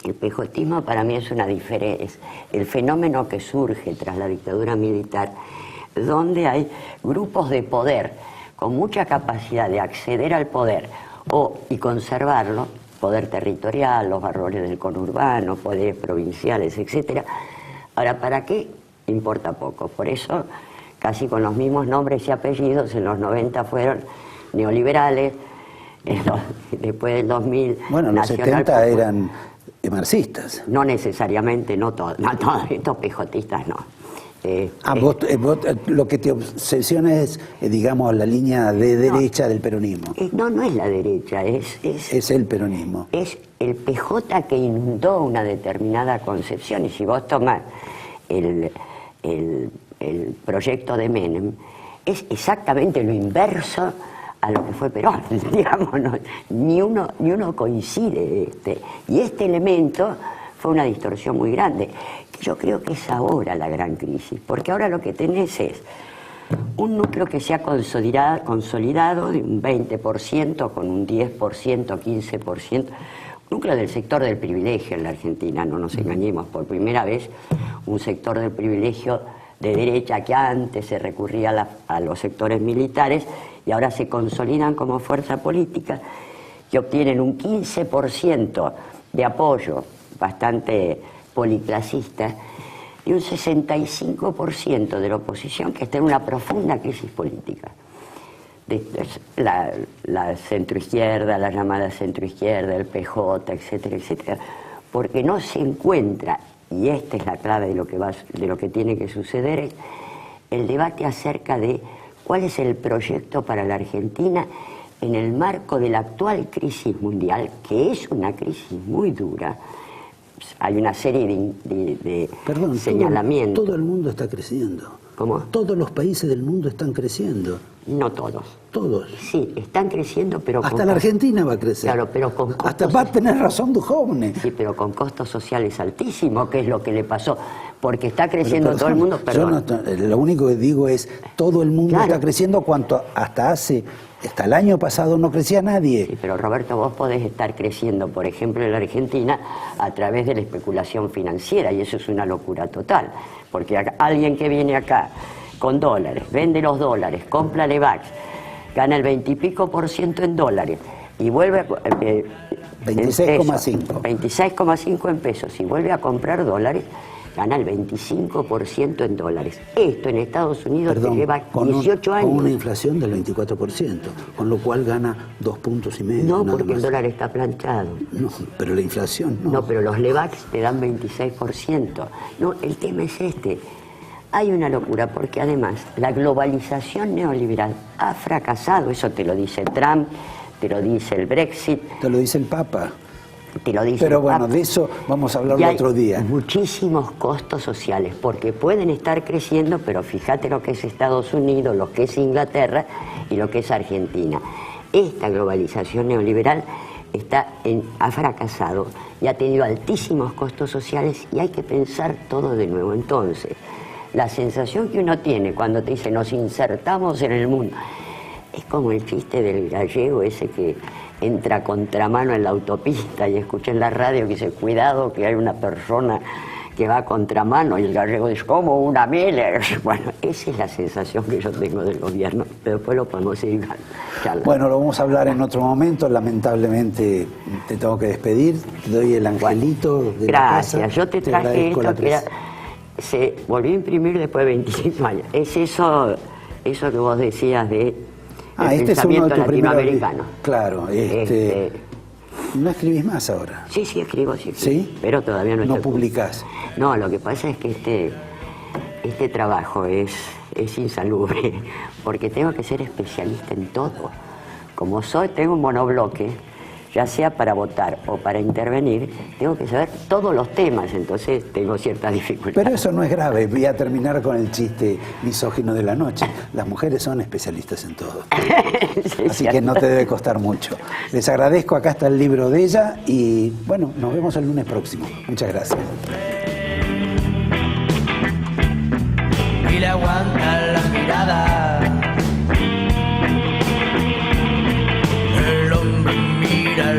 S8: El pejotismo para mí es una diferencia, el fenómeno que surge tras la dictadura militar, donde hay grupos de poder con mucha capacidad de acceder al poder y conservarlo, poder territorial, los valores del conurbano, poderes provinciales, etc. Ahora, ¿para qué? Importa poco. Por eso, casi con los mismos nombres y apellidos, en los 90 fueron neoliberales, después del 2000...
S1: Bueno, en los 70 eran marxistas.
S8: No necesariamente, no todos, estos pejotistas no.
S1: Vos, lo que te obsesiona es, digamos, la línea de derecha del peronismo.
S8: No es la derecha,
S1: es el peronismo.
S8: Es el PJ que inundó una determinada concepción. Y si vos tomás el proyecto de Menem, es exactamente lo inverso a lo que fue Perón, digamos, ni uno coincide. Y este elemento fue una distorsión muy grande, que yo creo que es ahora la gran crisis, porque ahora lo que tenés es un núcleo que se ha consolidado de un 20%, con un 10%, 15%, núcleo del sector del privilegio en la Argentina, no nos engañemos, por primera vez un sector del privilegio de derecha que antes se recurría a los sectores militares y ahora se consolidan como fuerza política, que obtienen un 15% de apoyo bastante policlasista y un 65% de la oposición que está en una profunda crisis política. La centroizquierda, la llamada centroizquierda, el PJ, etcétera, etcétera, porque no se encuentra, y esta es la clave de lo que tiene que suceder, es el debate acerca de cuál es el proyecto para la Argentina en el marco de la actual crisis mundial, que es una crisis muy dura. Hay una serie de señalamientos.
S1: Todo el mundo está creciendo.
S8: ¿Cómo?
S1: Todos los países del mundo están creciendo.
S8: No todos.
S1: Todos.
S8: Sí, están creciendo, pero...
S1: Hasta la Argentina va a crecer.
S8: Claro, pero con costos...
S1: Hasta va a tener razón Duhovne.
S8: Sí, pero con costos sociales altísimos, que es lo que le pasó. Porque está creciendo todo el mundo, pero...
S1: Lo único que digo es, todo el mundo está creciendo cuanto hasta el año pasado no crecía nadie.
S8: Sí, pero Roberto, vos podés estar creciendo, por ejemplo, en la Argentina, a través de la especulación financiera, y eso es una locura total. Porque alguien que viene acá con dólares, vende los dólares, compra Levax, gana el 20 y pico % en dólares, y vuelve a...
S1: 26,5.
S8: 26,5 en pesos, y vuelve a comprar dólares, gana el 25% en dólares. Esto en Estados Unidos te lleva 18 años.
S1: Con una inflación del 24%, con lo cual gana 2,5 puntos.
S8: No, porque el dólar está planchado.
S1: No, pero la inflación no.
S8: No, pero los Levax te dan 26%. No, el tema es este. Hay una locura, porque además la globalización neoliberal ha fracasado. Eso te lo dice Trump, te lo dice el Brexit.
S1: Te lo dice el Papa.
S8: Te lo dice
S1: Pero bueno, de eso vamos a hablar otro día.
S8: Muchísimos costos sociales, porque pueden estar creciendo, pero fíjate lo que es Estados Unidos, lo que es Inglaterra y lo que es Argentina. Esta globalización neoliberal ha fracasado y ha tenido altísimos costos sociales, y hay que pensar todo de nuevo. Entonces, la sensación que uno tiene cuando te dice nos insertamos en el mundo, es como el chiste del gallego ese que entra contramano en la autopista y escucha en la radio que dice, cuidado que hay una persona que va a contramano, y el gallego dice, como una Miller. Bueno, esa es la sensación que yo tengo del gobierno, pero después lo podemos seguir charlando.
S1: Bueno, lo vamos a hablar en otro momento. Lamentablemente te tengo que despedir. Te doy el angelito de la casa.
S8: Gracias, yo te traje esto que se volvió a imprimir después de 25 años. Es eso que vos decías de el pensamiento latinoamericano.
S1: Claro, ¿no escribís más ahora?
S8: Sí, escribo, sí.
S1: ¿Sí?
S8: Pero todavía no estoy...
S1: ¿No publicás?
S8: No, lo que pasa es que este trabajo es insalubre, porque tengo que ser especialista en todo. Como tengo un monobloque, ya sea para votar o para intervenir, tengo que saber todos los temas, entonces tengo cierta dificultad.
S1: Pero eso no es grave. Voy a terminar con el chiste misógino de la noche. Las mujeres son especialistas en todo.
S8: Sí,
S1: así que no te debe costar mucho. Les agradezco, acá está el libro de ella y bueno, nos vemos el lunes próximo. Muchas gracias.
S9: Y le aguanta la mirada. El hombre mira